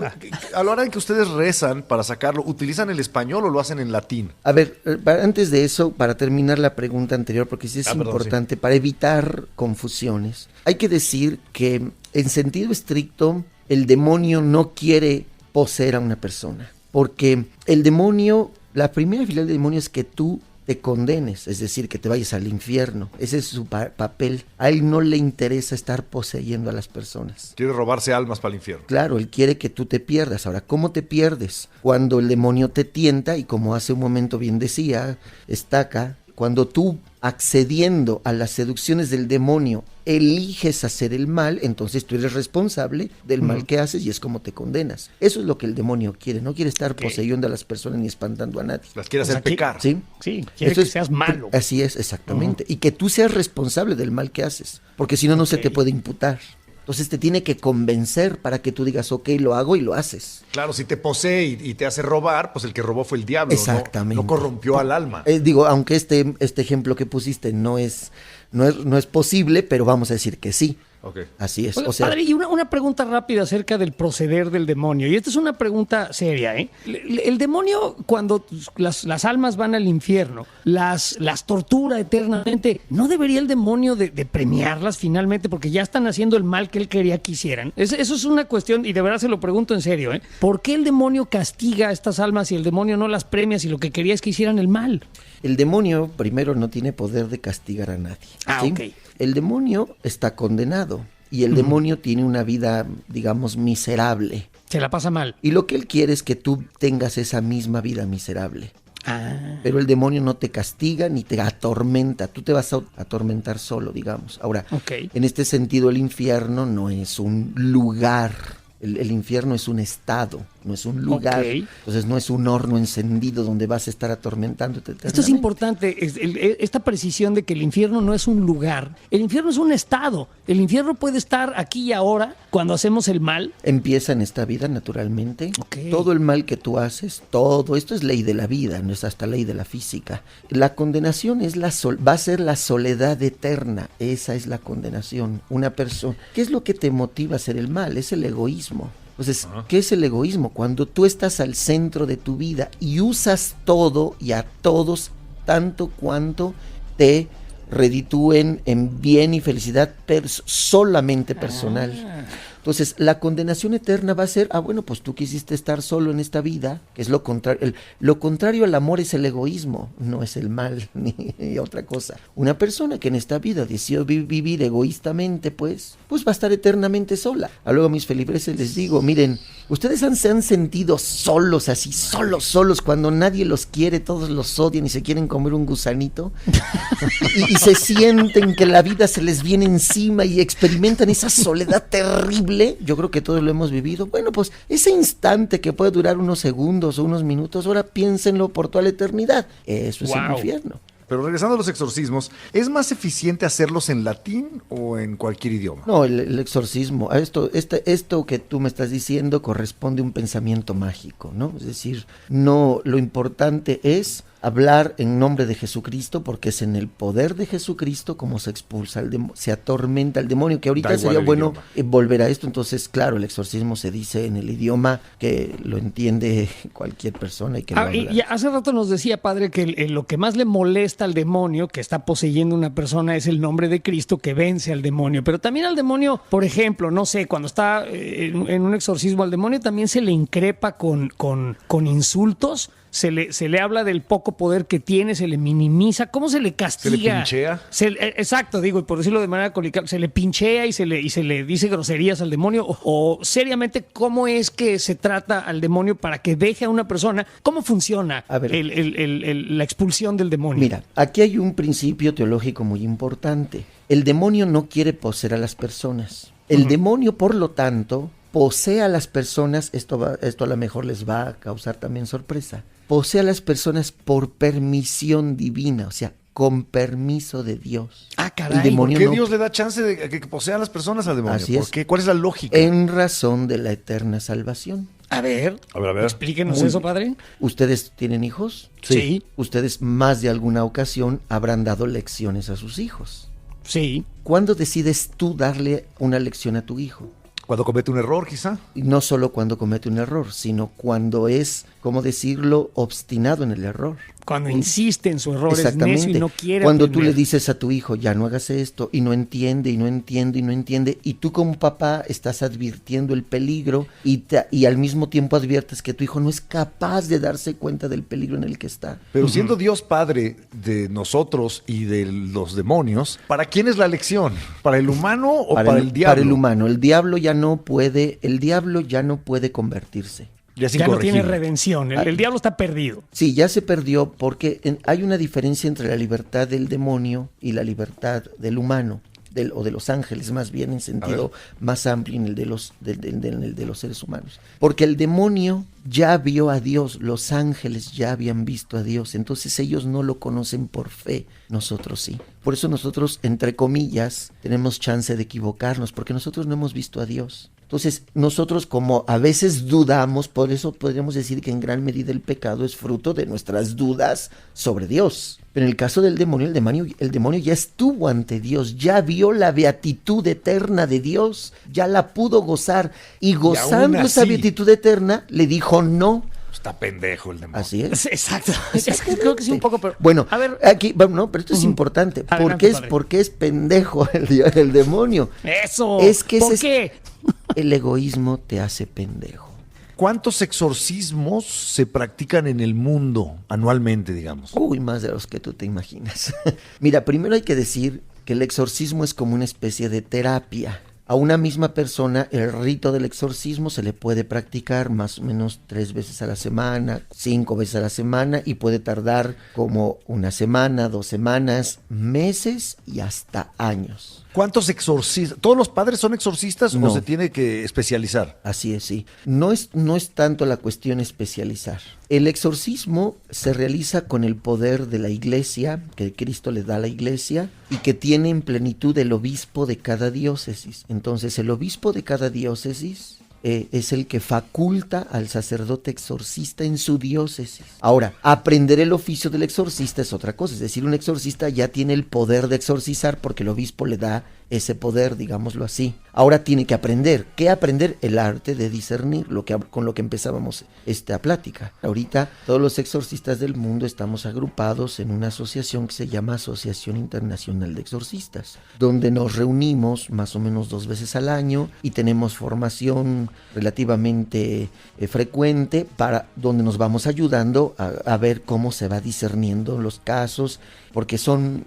A la hora en que ustedes rezan para sacarlo, ¿utilizan el español o lo hacen en latín? A ver, antes de eso, para terminar la pregunta anterior, porque sí es Perdón, importante, para evitar confusiones, hay que decir que en sentido estricto, el demonio no quiere poseer a una persona, porque el demonio, la primera filial del demonio es que tú te condenes, es decir, que te vayas al infierno. Ese es su papel. A él no le interesa estar poseyendo a las personas. Quiere robarse almas para el infierno. Claro, él quiere que tú te pierdas. Ahora, ¿cómo te pierdes? Cuando el demonio te tienta, y como hace un momento bien decía Estaca, cuando tú, accediendo a las seducciones del demonio, eliges hacer el mal, entonces tú eres responsable del mal que haces y es como te condenas. Eso es lo que el demonio quiere. No quiere estar poseyendo a las personas ni espantando a nadie. Las quiere O sea, hacer pecar. ¿Sí? Sí, quiere Eso que seas malo. Así es, exactamente. Y que tú seas responsable del mal que haces, porque si no, no se te puede imputar. Entonces te tiene que convencer para que tú digas, ok, lo hago y lo haces. Claro, si te posee y te hace robar, pues el que robó fue el diablo. Exactamente. No corrompió al alma. Digo, aunque este ejemplo que pusiste no es posible, pero vamos a decir que sí. Ok. Así es. Oiga, O sea, padre, y una pregunta rápida acerca del proceder del demonio. Y esta es una pregunta seria, ¿eh? El demonio, cuando las almas van al infierno, las tortura eternamente, ¿no debería el demonio de premiarlas finalmente? Porque ya están haciendo el mal que él quería que hicieran. Eso es una cuestión, y de verdad se lo pregunto en serio, ¿eh? ¿Por qué el demonio castiga a estas almas y el demonio no las premia si lo que quería es que hicieran el mal? el demonio primero no tiene poder de castigar a nadie. Ah, ¿sí? ok. El demonio está condenado y el demonio tiene una vida, digamos, miserable. Se la pasa mal. Y lo que él quiere es que tú tengas esa misma vida miserable. Ah. Pero el demonio no te castiga ni te atormenta. Tú te vas a atormentar solo, digamos. Ahora, Ok. en este sentido, el infierno no es un lugar. El infierno es un estado, no es un lugar. Ok. Entonces no es un horno encendido donde vas a estar atormentándote eternamente. Esto es importante, esta precisión de que el infierno no es un lugar, el infierno es un estado. El infierno puede estar aquí y ahora cuando hacemos el mal. Empieza en esta vida, naturalmente. Ok. Todo el mal que tú haces, todo esto es ley de la vida, no es hasta ley de la física. La condenación es va a ser la soledad eterna. Esa es la condenación. Una persona, ¿qué es lo que te motiva a hacer el mal? Es el egoísmo. Entonces, ¿qué es el egoísmo? Cuando tú estás al centro de tu vida y usas todo y a todos tanto cuanto te reditúen en bien y felicidad solamente personal. Entonces, la condenación eterna va a ser, bueno, pues tú quisiste estar solo en esta vida, que es lo contrario. Lo contrario al amor es el egoísmo, no es el mal, ni otra cosa. Una persona que en esta vida decidió vivir egoístamente, pues va a estar eternamente sola. Luego a mis feligreses les digo, miren, ustedes se han sentido solos, así, solos, cuando nadie los quiere, todos los odian y se quieren comer un gusanito. y se sienten que la vida se les viene encima y experimentan esa soledad terrible. Yo creo que todos lo hemos vivido. Bueno, pues ese instante que puede durar unos segundos o unos minutos, ahora piénsenlo por toda la eternidad. Eso es el infierno. Pero regresando a los exorcismos, ¿es más eficiente hacerlos en latín o en cualquier idioma? No, el exorcismo, esto que tú me estás diciendo corresponde a un pensamiento mágico, ¿no? Es decir, no, lo importante es hablar en nombre de Jesucristo, porque es en el poder de Jesucristo como se expulsa el demonio, se atormenta el demonio, que ahorita sería bueno volver a esto. Entonces, claro, el exorcismo se dice en el idioma que lo entiende cualquier persona y que lo habla. Y hace rato nos decía, padre, que lo que más le molesta al demonio que está poseyendo una persona es el nombre de Cristo que vence al demonio. Pero también al demonio, por ejemplo, no sé, cuando está en un exorcismo, al demonio también se le increpa con insultos. Se le habla del poco poder que tiene, se le minimiza. ¿Cómo se le castiga? ¿Se le pinchea? Exacto, digo, y por decirlo de manera coloquial, se le pinchea y se le dice groserías al demonio. O seriamente, ¿cómo es que se trata al demonio para que deje a una persona? ¿Cómo funciona la expulsión del demonio? Mira, aquí hay un principio teológico muy importante. El demonio no quiere poseer a las personas. El demonio, por lo tanto, posee a las personas. Esto a lo mejor les va a causar también sorpresa. posee a las personas por permisión divina, o sea, con permiso de Dios. Ah, caray. El demonio ¿Por qué no. Dios le da chance de que posean las personas al demonio? Así ¿Por es. qué? ¿Cuál es la lógica? En razón de la eterna salvación. A ver, explíquenos Muy eso, bien. padre. ¿Ustedes tienen hijos? Sí. Ustedes más de alguna ocasión habrán dado lecciones a sus hijos. Sí. ¿Cuándo decides tú darle una lección a tu hijo? Cuando comete un error, quizá. Y no solo cuando comete un error, sino cuando es, ¿cómo decirlo?, obstinado en el error. Cuando insiste en su error, es necio y no quiere Cuando aprender. tú le dices a tu hijo, ya no hagas esto, y no entiende, y no entiende, y no entiende, y tú como papá estás advirtiendo el peligro y al mismo tiempo adviertes que tu hijo no es capaz de darse cuenta del peligro en el que está. Pero siendo Dios Padre de nosotros y de los demonios, ¿para quién es la lección? ¿Para el humano o para el diablo? Para el humano. El diablo ya no puede convertirse. Ya es Ya no tiene incorregible. redención. El diablo está perdido. Sí, ya se perdió porque hay una diferencia entre la libertad del demonio y la libertad del humano, o de los ángeles, más bien en sentido más amplio en el de los seres humanos. Porque el demonio ya vio a Dios, los ángeles ya habían visto a Dios, entonces ellos no lo conocen por fe, nosotros sí. Por eso nosotros, entre comillas, tenemos chance de equivocarnos, porque nosotros no hemos visto a Dios. Entonces, nosotros como a veces dudamos, por eso podríamos decir que en gran medida el pecado es fruto de nuestras dudas sobre Dios. Pero en el caso del demonio, el demonio ya estuvo ante Dios, ya vio la beatitud eterna de Dios, ya la pudo gozar, y gozando aún esa así- beatitud eterna, le dijo no. Está pendejo el demonio. Así es. Exacto. Es que creo que sí un poco, pero... Bueno, a ver, aquí, bueno, no, pero esto es importante. Adelante, padre. ¿Por qué es pendejo el demonio? eso. Es que ¿Por ese qué? El egoísmo te hace pendejo. ¿Cuántos exorcismos se practican en el mundo anualmente, digamos? Uy, más de los que tú te imaginas. Mira, primero hay que decir que el exorcismo es como una especie de terapia. A una misma persona el rito del exorcismo se le puede practicar más o menos 3 veces a la semana, 5 veces a la semana, y puede tardar como 1 semana, 2 semanas, meses y hasta años. ¿Cuántos exorcistas? ¿Todos los padres son exorcistas No. o se tiene que especializar? Así es, sí. No es tanto la cuestión especializar. El exorcismo se realiza con el poder de la iglesia, que Cristo le da a la iglesia, y que tiene en plenitud el obispo de cada diócesis. Entonces, el obispo de cada diócesis es el que faculta al sacerdote exorcista en su diócesis. Ahora, aprender el oficio del exorcista es otra cosa, es decir, un exorcista ya tiene el poder de exorcizar porque el obispo le da ese poder, digámoslo así. Ahora tiene que aprender. ¿Qué aprender? El arte de discernir, con lo que empezábamos esta plática. Ahorita todos los exorcistas del mundo estamos agrupados en una asociación que se llama Asociación Internacional de Exorcistas, donde nos reunimos más o menos 2 veces al año y tenemos formación relativamente frecuente donde nos vamos ayudando a ver cómo se va discerniendo los casos, porque son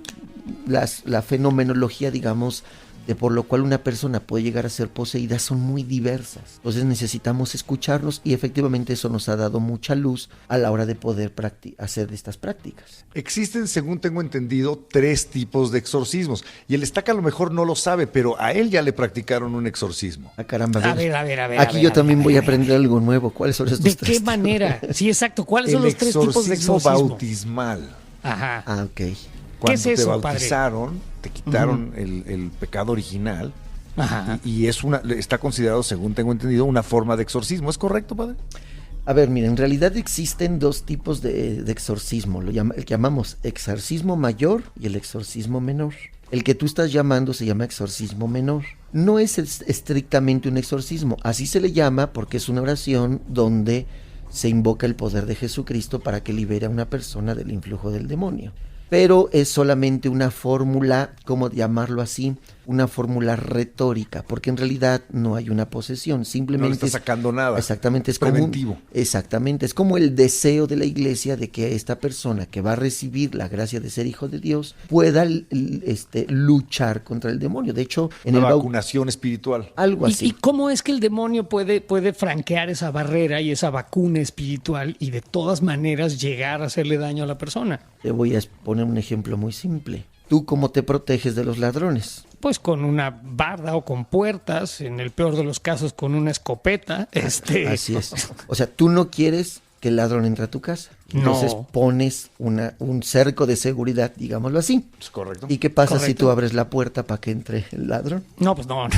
la fenomenología, digamos, de por lo cual una persona puede llegar a ser poseída, son muy diversas. Entonces necesitamos escucharlos y efectivamente eso nos ha dado mucha luz a la hora de poder hacer estas prácticas. Existen, según tengo entendido, 3 tipos de exorcismos. Y el Estaca a lo mejor no lo sabe, pero a él ya le practicaron un exorcismo. Ah, caramba, A ver. aquí yo también voy a aprender algo nuevo. ¿Cuáles son estos ¿De 3? qué manera? Sí, exacto. ¿Cuáles son El los 3 tipos de exorcismo exorcismo? bautismal. Ajá. Ah, ok. Cuando es eso, te padre? bautizaron, te quitaron el pecado original Ajá. y está considerado, según tengo entendido, una forma de exorcismo. ¿Es correcto, padre? A ver, miren, en realidad existen 2 tipos de exorcismo. El que llamamos exorcismo mayor y el exorcismo menor. El que tú estás llamando se llama exorcismo menor. No es estrictamente un exorcismo. Así se le llama porque es una oración donde se invoca el poder de Jesucristo para que libere a una persona del influjo del demonio. Pero es solamente una fórmula, ¿cómo llamarlo así? Una fórmula retórica, porque en realidad no hay una posesión, simplemente No le está sacando nada. Exactamente, es preventivo. Exactamente, es como el deseo de la iglesia de que esta persona que va a recibir la gracia de ser hijo de Dios pueda luchar contra el demonio. De hecho, en Una el vacunación espiritual. algo ¿Y así. cómo es que el demonio puede franquear esa barrera y esa vacuna espiritual y de todas maneras llegar a hacerle daño a la persona? Te voy a poner un ejemplo muy simple. ¿Tú cómo te proteges de los ladrones? Pues con una barda o con puertas, en el peor de los casos con una escopeta. Así es. O sea, tú no quieres que el ladrón entra a tu casa. Entonces pones un cerco de seguridad, digámoslo así. Es correcto. ¿Y qué pasa si tú abres la puerta para que entre el ladrón? No, pues no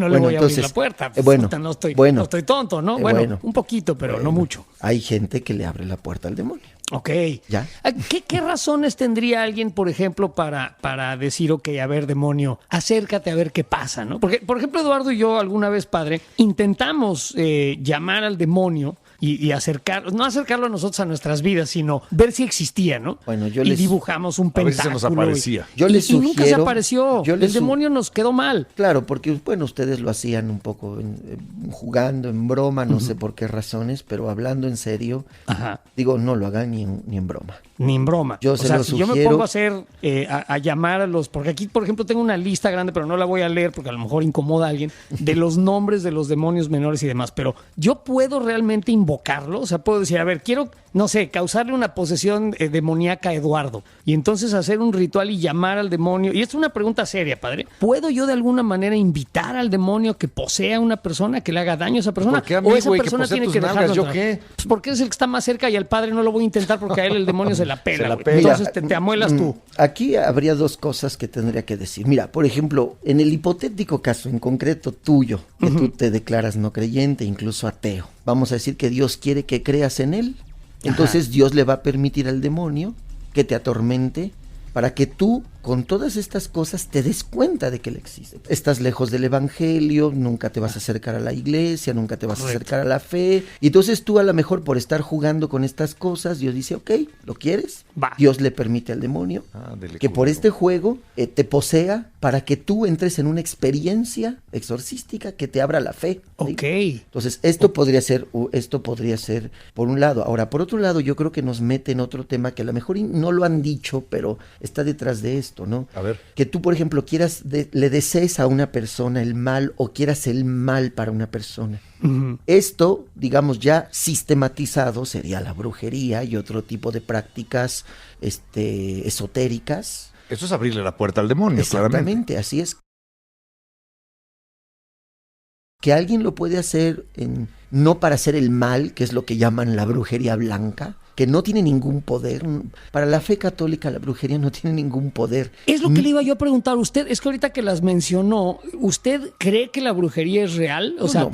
le voy a abrir la puerta. Pues, no estoy tonto, ¿no? Bueno, un poquito, pero no mucho. Hay gente que le abre la puerta al demonio. Ok. ¿Ya? ¿Qué razones tendría alguien, por ejemplo, para decir, ok, a ver, demonio, acércate a ver qué pasa, ¿no? Porque, por ejemplo, Eduardo y yo alguna vez, padre, intentamos llamar al demonio y no acercarlo a nosotros a nuestras vidas, sino ver si existía, ¿no? Bueno, y dibujamos un pentáculo. A veces se nos aparecía. Y nunca se apareció. El demonio nos quedó mal. Claro, porque, bueno, ustedes lo hacían un poco jugando, en broma, no sé por qué razones, pero hablando en serio, digo, no lo hagan ni en broma. Ni en broma. Yo si yo me pongo a hacer, a llamar a los, porque aquí, por ejemplo, tengo una lista grande, pero no la voy a leer porque a lo mejor incomoda a alguien, de los nombres de los demonios menores y demás, pero yo puedo realmente invocarlo, o sea, puedo decir, a ver, quiero, no sé, causarle una posesión demoníaca a Eduardo, y entonces hacer un ritual y llamar al demonio, y esto es una pregunta seria, padre, ¿puedo yo de alguna manera invitar al demonio que posea a una persona, que le haga daño a esa persona? ¿Por qué a mí, o esa güey, persona que posea tiene tus que nalgas? dejarlo ¿Yo qué? Pues porque es el que está más cerca y al padre no lo voy a intentar porque a él el demonio se la pela, güey. Mira, Entonces te amuelas tú. Aquí habría dos cosas que tendría que decir. Mira, por ejemplo, en el hipotético caso en concreto tuyo, que tú te declaras no creyente, incluso ateo, vamos a decir que Dios quiere que creas en él, entonces Dios le va a permitir al demonio que te atormente para que tú, con todas estas cosas, te des cuenta de que él existe. Estás lejos del evangelio, nunca te vas a acercar a la iglesia, nunca te vas a acercar a la fe. Y entonces tú, a lo mejor, por estar jugando con estas cosas, Dios dice, ok, ¿lo quieres? Va. Dios le permite al demonio que por este juego te posea para que tú entres en una experiencia exorcística que te abra la fe. ¿Sí? Ok. Entonces, esto podría ser por un lado. Ahora, por otro lado, yo creo que nos mete en otro tema que a lo mejor no lo han dicho, pero está detrás de esto, ¿no? A ver. Que tú, por ejemplo, le desees a una persona el mal o quieras el mal para una persona. Esto, digamos, ya sistematizado sería la brujería y otro tipo de prácticas esotéricas. Eso es abrirle la puerta al demonio, claramente. Exactamente, así es. Que alguien lo puede hacer no para hacer el mal, que es lo que llaman la brujería blanca, que no tiene ningún poder. Para la fe católica la brujería no tiene ningún poder. Es lo que le iba yo a preguntar a usted. Es que ahorita que las mencionó, ¿usted cree que la brujería es real? O sea,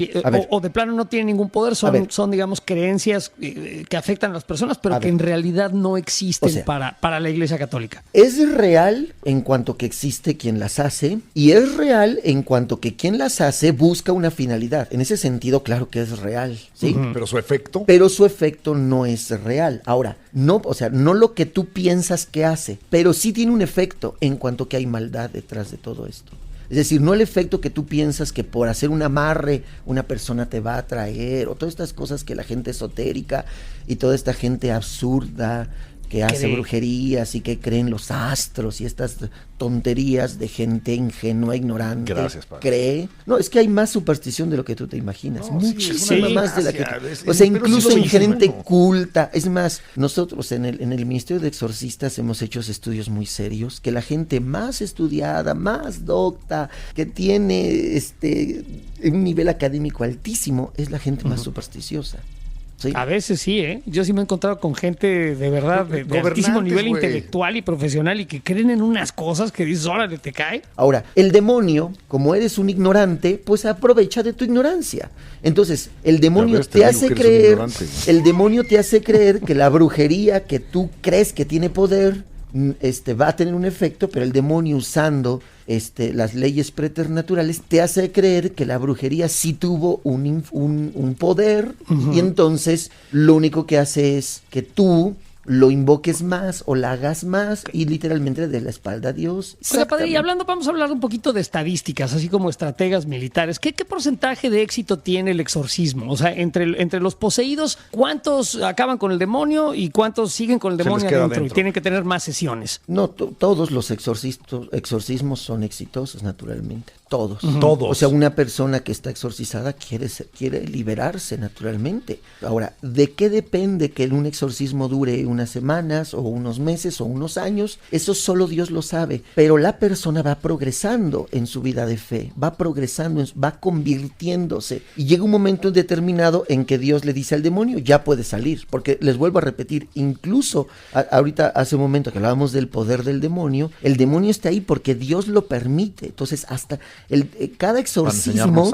o de plano no tiene ningún poder, son digamos, creencias que afectan a las personas, pero que en realidad no existen para la Iglesia Católica. Es real en cuanto que existe quien las hace, y es real en cuanto que quien las hace busca una finalidad. En ese sentido, claro que es real, ¿sí? Pero su efecto. Pero su efecto no es real. Ahora, no lo que tú piensas que hace, pero sí tiene un efecto en cuanto que hay maldad detrás de todo esto. Es decir, no el efecto que tú piensas que por hacer un amarre una persona te va a atraer, o todas estas cosas que la gente esotérica y toda esta gente absurda que hace brujerías y que creen los astros y estas tonterías de gente ingenua, ignorante. Gracias, padre. Cree. No, es que hay más superstición de lo que tú te imaginas. Muchísima más de la que... O sea, incluso en gente culta. Es más, nosotros en el Ministerio de Exorcistas hemos hecho estudios muy serios, que la gente más estudiada, más docta, que tiene un nivel académico altísimo, es la gente más supersticiosa. ¿Sí? A veces sí, ¿eh? Yo sí me he encontrado con gente de verdad de altísimo nivel intelectual y profesional y que creen en unas cosas que dices, órale, te cae. Ahora, el demonio, como eres un ignorante, pues aprovecha de tu ignorancia. Entonces, el demonio te hace creer que la brujería que tú crees que tiene poder va a tener un efecto, pero el demonio, usando las leyes preternaturales, te hace creer que la brujería sí tuvo un poder, y entonces lo único que hace es que tú lo invoques más o la hagas más y literalmente de la espalda a Dios. Oiga, padre, y vamos a hablar un poquito de estadísticas, así como estrategas militares. ¿Qué porcentaje de éxito tiene el exorcismo? O sea, entre los poseídos, ¿cuántos acaban con el demonio y cuántos siguen con el demonio adentro y tienen que tener más sesiones? No, todos los exorcismos son exitosos, naturalmente. Todos. Todos. O sea, una persona que está exorcizada quiere liberarse naturalmente. Ahora, ¿de qué depende que un exorcismo dure unas semanas o unos meses o unos años? Eso solo Dios lo sabe. Pero la persona va progresando en su vida de fe, va progresando, va convirtiéndose. Y llega un momento determinado en que Dios le dice al demonio, ya puede salir. Porque les vuelvo a repetir, incluso ahorita hace un momento que hablábamos del poder del demonio, el demonio está ahí porque Dios lo permite. Entonces, hasta cada exorcismo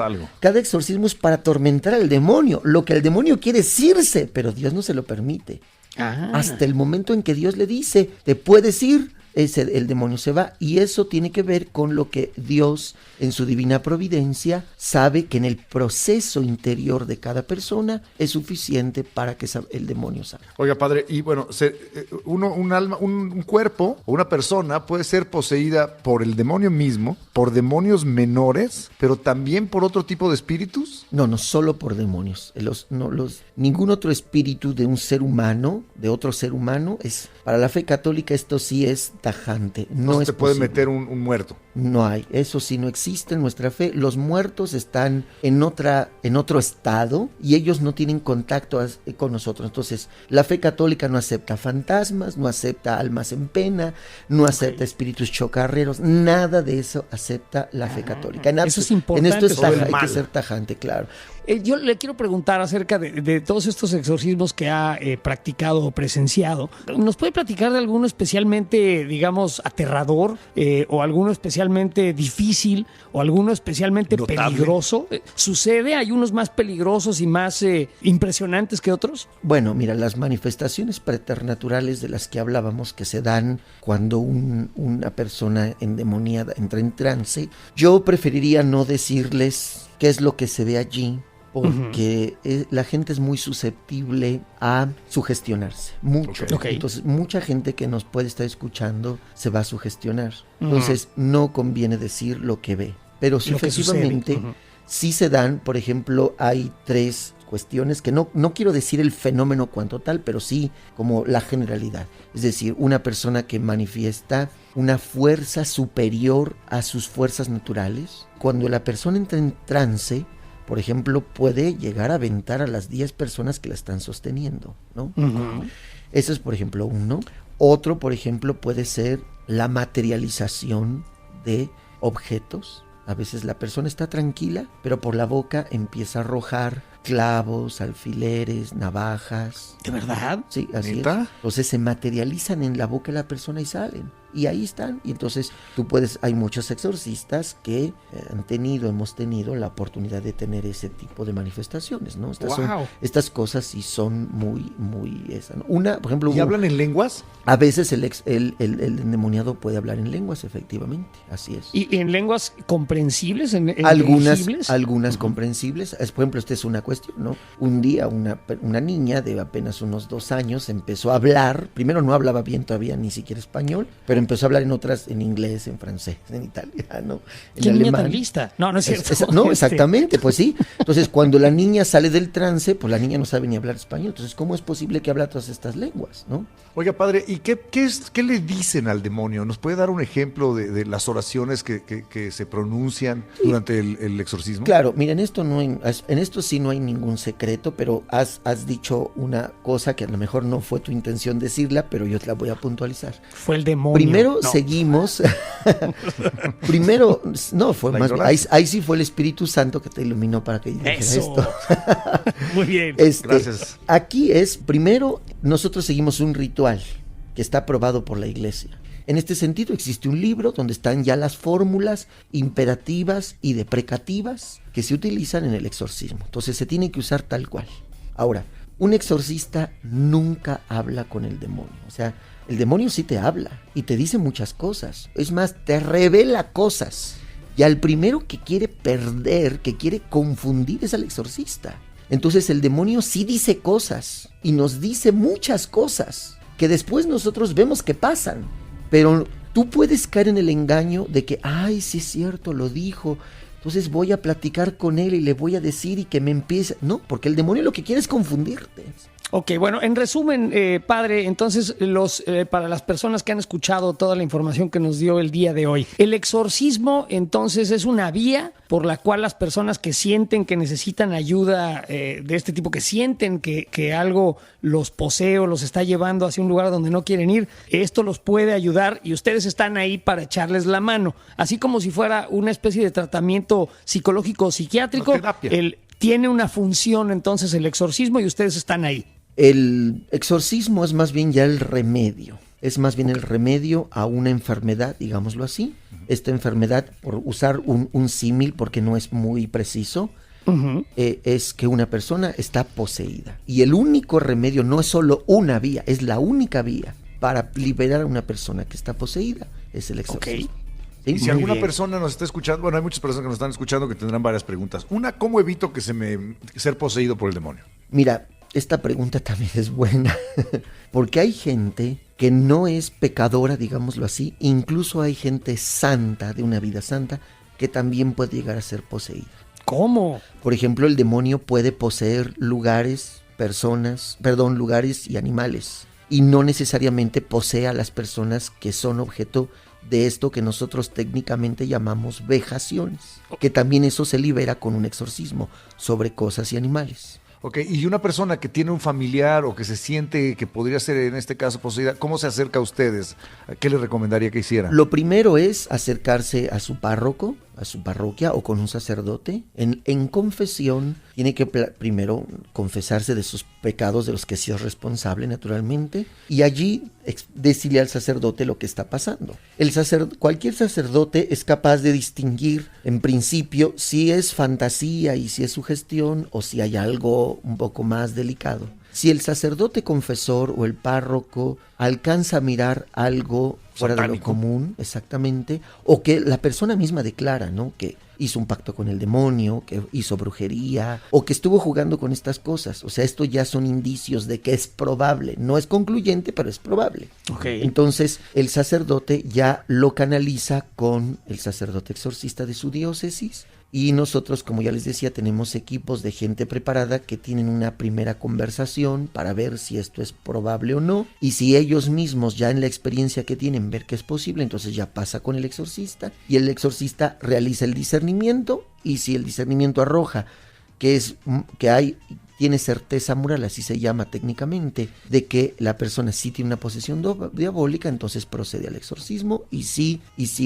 es para atormentar al demonio. Lo que el demonio quiere es irse, pero Dios no se lo permite. Hasta el momento en que Dios le dice, te puedes ir, el demonio se va. Y eso tiene que ver con lo que Dios, en su divina providencia, sabe que en el proceso interior de cada persona es suficiente para que el demonio salga. Oiga, padre, y bueno, un alma, un cuerpo o una persona puede ser poseída por el demonio mismo, por demonios menores, pero también por otro tipo de espíritus. No solo por demonios. Ningún otro espíritu de un ser humano, de otro ser humano, para la fe católica esto sí es tajante. No se puede meter un muerto. No hay, eso sí no existe en nuestra fe. Los muertos están en otro estado y ellos no tienen contacto con nosotros. Entonces, la fe católica no acepta fantasmas, no acepta almas en pena, no acepta espíritus chocarreros, nada de eso acepta la fe católica. Eso es importante. En esto hay que ser tajante, claro. Yo le quiero preguntar acerca de todos estos exorcismos que ha practicado o presenciado. ¿Nos puede platicar de alguno especialmente, digamos, aterrador o alguno especialmente difícil o alguno especialmente peligroso? ¿Sucede? ¿Hay unos más peligrosos y más impresionantes que otros? Bueno, mira, las manifestaciones preternaturales de las que hablábamos que se dan cuando una persona endemoniada entra en trance, yo preferiría no decirles qué es lo que se ve allí, porque la gente es muy susceptible a sugestionarse, mucho. Okay. Entonces, mucha gente que nos puede estar escuchando se va a sugestionar. Entonces, no conviene decir lo que ve. Pero sucesivamente, sí se dan, por ejemplo, hay 3 cuestiones que no quiero decir el fenómeno cuanto tal, pero sí como la generalidad. Es decir, una persona que manifiesta una fuerza superior a sus fuerzas naturales. Cuando la persona entra en trance, por ejemplo, puede llegar a aventar a las 10 personas que la están sosteniendo, ¿no? Eso es, por ejemplo, uno. Otro, por ejemplo, puede ser la materialización de objetos. A veces la persona está tranquila, pero por la boca empieza a arrojar clavos, alfileres, navajas. ¿De verdad? Sí, así ¿Neta? es. Entonces se materializan en la boca de la persona y salen. Y ahí están. Y entonces hay muchos exorcistas que hemos tenido la oportunidad de tener ese tipo de manifestaciones, ¿no? Estas cosas sí son muy, muy ¿no? Una, por ejemplo, ¿Y hablan en lenguas? A veces el endemoniado puede hablar en lenguas, efectivamente, así es. ¿Y en lenguas comprensibles? Algunas comprensibles. Por ejemplo, esta es una cuestión, ¿no? Un día una niña de apenas unos 2 años empezó a hablar. Primero no hablaba bien todavía ni siquiera español, pero empezó a hablar en inglés, en francés, en italiano, en ¿Qué alemán. niña tan lista? No es cierto. No, exactamente, pues sí. Entonces, cuando la niña sale del trance, pues la niña no sabe ni hablar español. Entonces, ¿cómo es posible que habla todas estas lenguas, no? Oiga, padre, ¿y qué le dicen al demonio? ¿Nos puede dar un ejemplo de las oraciones que se pronuncian durante el exorcismo? Claro, mira, en esto sí no hay ningún secreto, pero has dicho una cosa que a lo mejor no fue tu intención decirla, pero yo te la voy a puntualizar. Fue el demonio. Seguimos. Fue más bien, ahí sí fue el Espíritu Santo que te iluminó para que dijera esto. Muy bien. Gracias. Aquí primero, nosotros seguimos un ritual que está aprobado por la Iglesia. En este sentido, existe un libro donde están ya las fórmulas imperativas y deprecativas que se utilizan en el exorcismo. Entonces, se tiene que usar tal cual. Ahora, un exorcista nunca habla con el demonio. O sea, el demonio sí te habla y te dice muchas cosas. Es más, te revela cosas. Y al primero que quiere perder, que quiere confundir, es al exorcista. Entonces, el demonio sí dice cosas y nos dice muchas cosas que después nosotros vemos que pasan. Pero tú puedes caer en el engaño de que, ay, sí es cierto, lo dijo, entonces voy a platicar con él y le voy a decir y que me empiece. No, porque el demonio lo que quiere es confundirte. Ok, bueno, en resumen, padre, entonces para las personas que han escuchado toda la información que nos dio el día de hoy, el exorcismo entonces es una vía por la cual las personas que sienten que necesitan ayuda de este tipo, que sienten que algo los posee o los está llevando hacia un lugar donde no quieren ir, esto los puede ayudar y ustedes están ahí para echarles la mano, así como si fuera una especie de tratamiento psicológico o psiquiátrico. Tiene una función entonces el exorcismo y ustedes están ahí. El exorcismo es más bien ya el remedio. Es más bien el remedio a una enfermedad, digámoslo así. Esta enfermedad, por usar un símil porque no es muy preciso, es que una persona está poseída. Y el único remedio no es solo una vía, es la única vía para liberar a una persona que está poseída, es el exorcismo. Okay. Y si alguna persona nos está escuchando, bueno, hay muchas personas que nos están escuchando que tendrán varias preguntas. Una, ¿cómo evito ser poseído por el demonio? Mira, esta pregunta también es buena, porque hay gente que no es pecadora, digámoslo así, incluso hay gente santa, de una vida santa, que también puede llegar a ser poseída. ¿Cómo? Por ejemplo, el demonio puede poseer lugares y animales, y no necesariamente posee a las personas que son objeto de esto que nosotros técnicamente llamamos vejaciones, que también eso se libera con un exorcismo sobre cosas y animales. Ok, y una persona que tiene un familiar o que se siente que podría ser en este caso poseída, ¿cómo se acerca a ustedes? ¿Qué les recomendaría que hiciera? Lo primero es acercarse a su párroco, a su parroquia o con un sacerdote. En confesión tiene que primero confesarse de sus pecados de los que sí es responsable naturalmente y allí decirle al sacerdote lo que está pasando. Cualquier sacerdote es capaz de distinguir en principio si es fantasía y si es sugestión o si hay algo un poco más delicado. Si el sacerdote confesor o el párroco alcanza a mirar algo fuera de lo común, exactamente, o que la persona misma declara, ¿no?, que hizo un pacto con el demonio, que hizo brujería, o que estuvo jugando con estas cosas. O sea, esto ya son indicios de que es probable. No es concluyente, pero es probable. Okay. Entonces, el sacerdote ya lo canaliza con el sacerdote exorcista de su diócesis. Y nosotros, como ya les decía, tenemos equipos de gente preparada que tienen una primera conversación para ver si esto es probable o no. Y si ellos mismos ya en la experiencia que tienen ver que es posible, entonces ya pasa con el exorcista. Y el exorcista realiza el discernimiento. Y si el discernimiento arroja tiene certeza moral, así se llama técnicamente, de que la persona sí tiene una posesión diabólica, entonces procede al exorcismo. Y si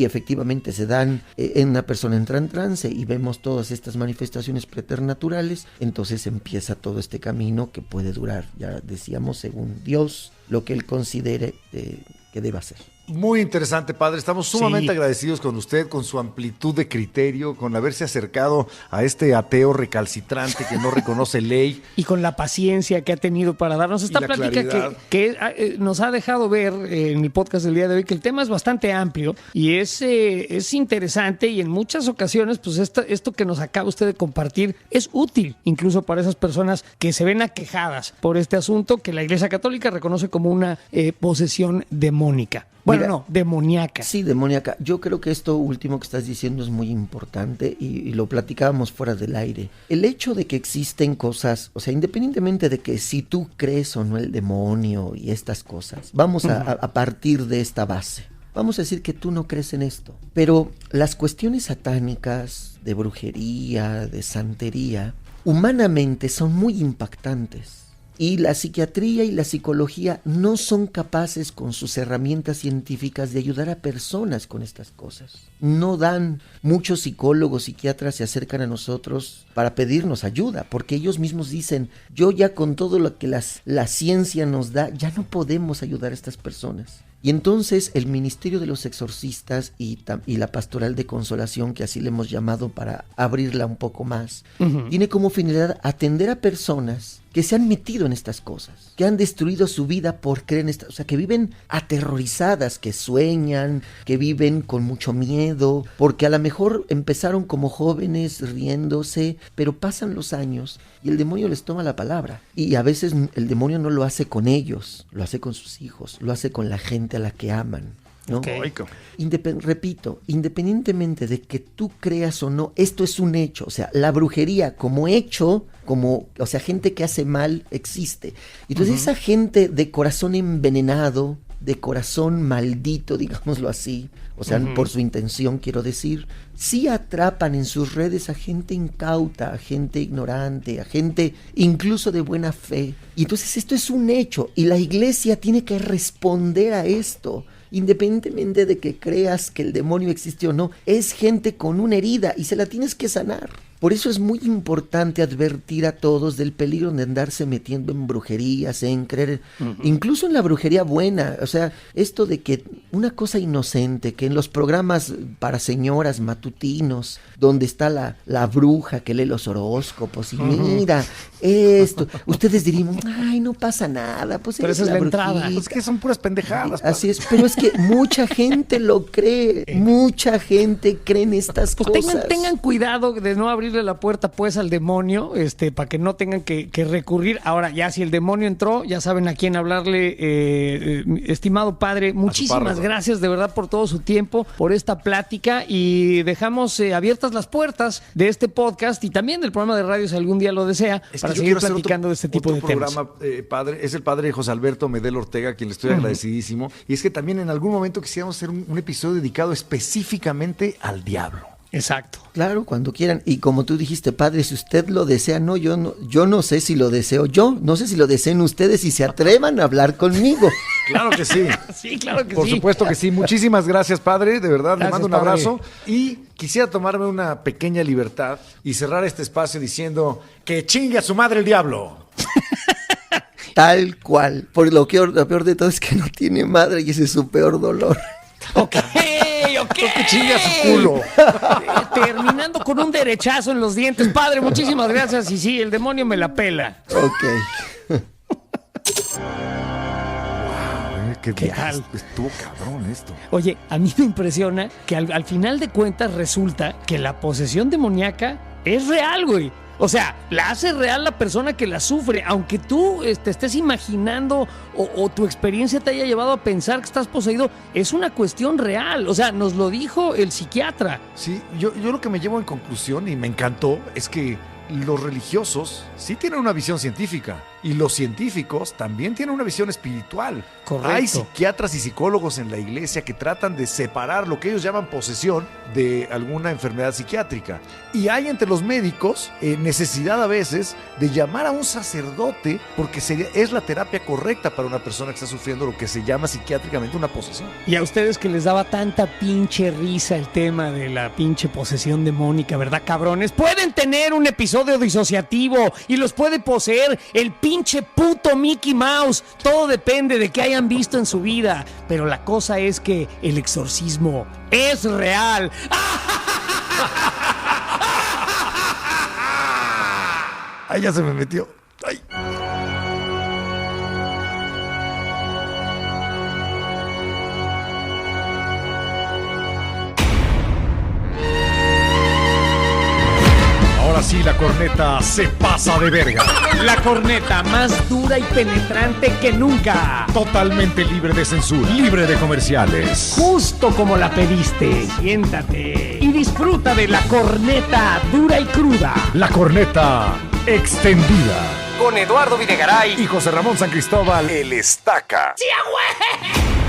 efectivamente se dan, en una persona entra en trance y vemos todas estas manifestaciones preternaturales, entonces empieza todo este camino que puede durar, ya decíamos, según Dios, lo que Él considere que deba hacer. Muy interesante, padre. Estamos sumamente agradecidos con usted, con su amplitud de criterio, con haberse acercado a este ateo recalcitrante que no reconoce ley. Y con la paciencia que ha tenido para darnos esta plática que nos ha dejado ver en el podcast del día de hoy, que el tema es bastante amplio y es interesante, y en muchas ocasiones pues esto que nos acaba usted de compartir es útil incluso para esas personas que se ven aquejadas por este asunto que la Iglesia Católica reconoce como una posesión demónica. Bueno, no, demoníaca. Sí, demoníaca. Yo creo que esto último que estás diciendo es muy importante y lo platicábamos fuera del aire. El hecho de que existen cosas, o sea, independientemente de que si tú crees o no el demonio y estas cosas, vamos a partir de esta base. Vamos a decir que tú no crees en esto, pero las cuestiones satánicas, de brujería, de santería, humanamente son muy impactantes. Y la psiquiatría y la psicología no son capaces con sus herramientas científicas de ayudar a personas con estas cosas. No dan, muchos psicólogos, psiquiatras se acercan a nosotros para pedirnos ayuda, porque ellos mismos dicen, yo ya con todo lo que la ciencia nos da, ya no podemos ayudar a estas personas. Y entonces el Ministerio de los Exorcistas y la Pastoral de Consolación, que así le hemos llamado para abrirla un poco más, tiene como finalidad atender a personas que se han metido en estas cosas, que han destruido su vida por creer en estas, o sea, que viven aterrorizadas, que sueñan, que viven con mucho miedo, porque a lo mejor empezaron como jóvenes riéndose, pero pasan los años y el demonio les toma la palabra. Y a veces el demonio no lo hace con ellos, lo hace con sus hijos, lo hace con la gente a la que aman. ¿no? Ok. Repito, independientemente de que tú creas o no, esto es un hecho. O sea, la brujería como hecho, o sea, gente que hace mal existe. Entonces esa gente de corazón envenenado, de corazón maldito, digámoslo así, o sea, por su intención quiero decir, sí atrapan en sus redes a gente incauta, a gente ignorante, a gente incluso de buena fe. Y entonces esto es un hecho y la iglesia tiene que responder a esto. Independientemente de que creas que el demonio existe o no, es gente con una herida y se la tienes que sanar. Por eso es muy importante advertir a todos del peligro de andarse metiendo en brujerías, en creer, incluso en la brujería buena. O sea, esto de que una cosa inocente, que en los programas para señoras matutinos, donde está la bruja que lee los horóscopos y mira esto, ustedes dirían, ay, no pasa nada, pues pero esa es la entrada. Pues que son puras pendejadas. Así es, pero es que mucha gente lo cree, mucha gente cree en estas cosas. Tengan cuidado de no abrirle la puerta pues al demonio, para que no tengan que recurrir. Ahora, ya si el demonio entró, ya saben a quién hablarle. Estimado padre, muchísimas gracias de verdad por todo su tiempo, por esta plática, y dejamos abiertas las puertas de este podcast y también del programa de radio si algún día lo desea, para seguir platicando de este tipo de temas. Padre, es el padre José Alberto Medel Ortega, a quien le estoy agradecidísimo, y es que también en algún momento quisiéramos hacer un episodio dedicado específicamente al diablo. Exacto. Claro, cuando quieran. Y como tú dijiste, padre, si usted lo desea, yo no sé si lo deseo yo, no sé si lo deseen ustedes y se atrevan a hablar conmigo. Claro que sí. Sí, claro que Por sí. Por supuesto que sí. Muchísimas gracias, padre. De verdad, Gracias, le mando un padre. abrazo. Y quisiera tomarme una pequeña libertad y cerrar este espacio diciendo que chingue a su madre el diablo. Tal cual. Por lo peor de todo es que no tiene madre y ese es su peor dolor. Ok. Que chingue a su culo. Terminando con un derechazo en los dientes. Padre, muchísimas gracias. Y sí, el demonio me la pela. Ok. Qué tal? Estuvo cabrón esto. Oye, a mí me impresiona que al final de cuentas resulta que la posesión demoníaca es real, güey. O sea, la hace real la persona que la sufre, aunque tú te estés imaginando o tu experiencia te haya llevado a pensar que estás poseído, es una cuestión real. O sea, nos lo dijo el psiquiatra. Sí, yo lo que me llevo en conclusión, y me encantó, es que los religiosos sí tienen una visión científica y los científicos también tienen una visión espiritual. Correcto. Hay psiquiatras y psicólogos en la iglesia que tratan de separar lo que ellos llaman posesión de alguna enfermedad psiquiátrica. Y hay entre los médicos necesidad a veces de llamar a un sacerdote porque es la terapia correcta para una persona que está sufriendo lo que se llama psiquiátricamente una posesión. Y a ustedes que les daba tanta pinche risa el tema de la pinche posesión demónica, ¿verdad, cabrones? Pueden tener un episodio disociativo y los puede poseer el pinche puto Mickey Mouse. Todo depende de qué hayan visto en su vida. Pero la cosa es que el exorcismo es real. Ay, ya se me metió. Ay. Ahora sí, la corneta se pasa de verga. La corneta más dura y penetrante que nunca. Totalmente libre de censura, libre de comerciales. Justo como la pediste. Siéntate y disfruta de la corneta dura y cruda. La corneta extendida. Con Eduardo Videgaray Y José Ramón San Cristóbal, el Estaca. ¡Sí, güey!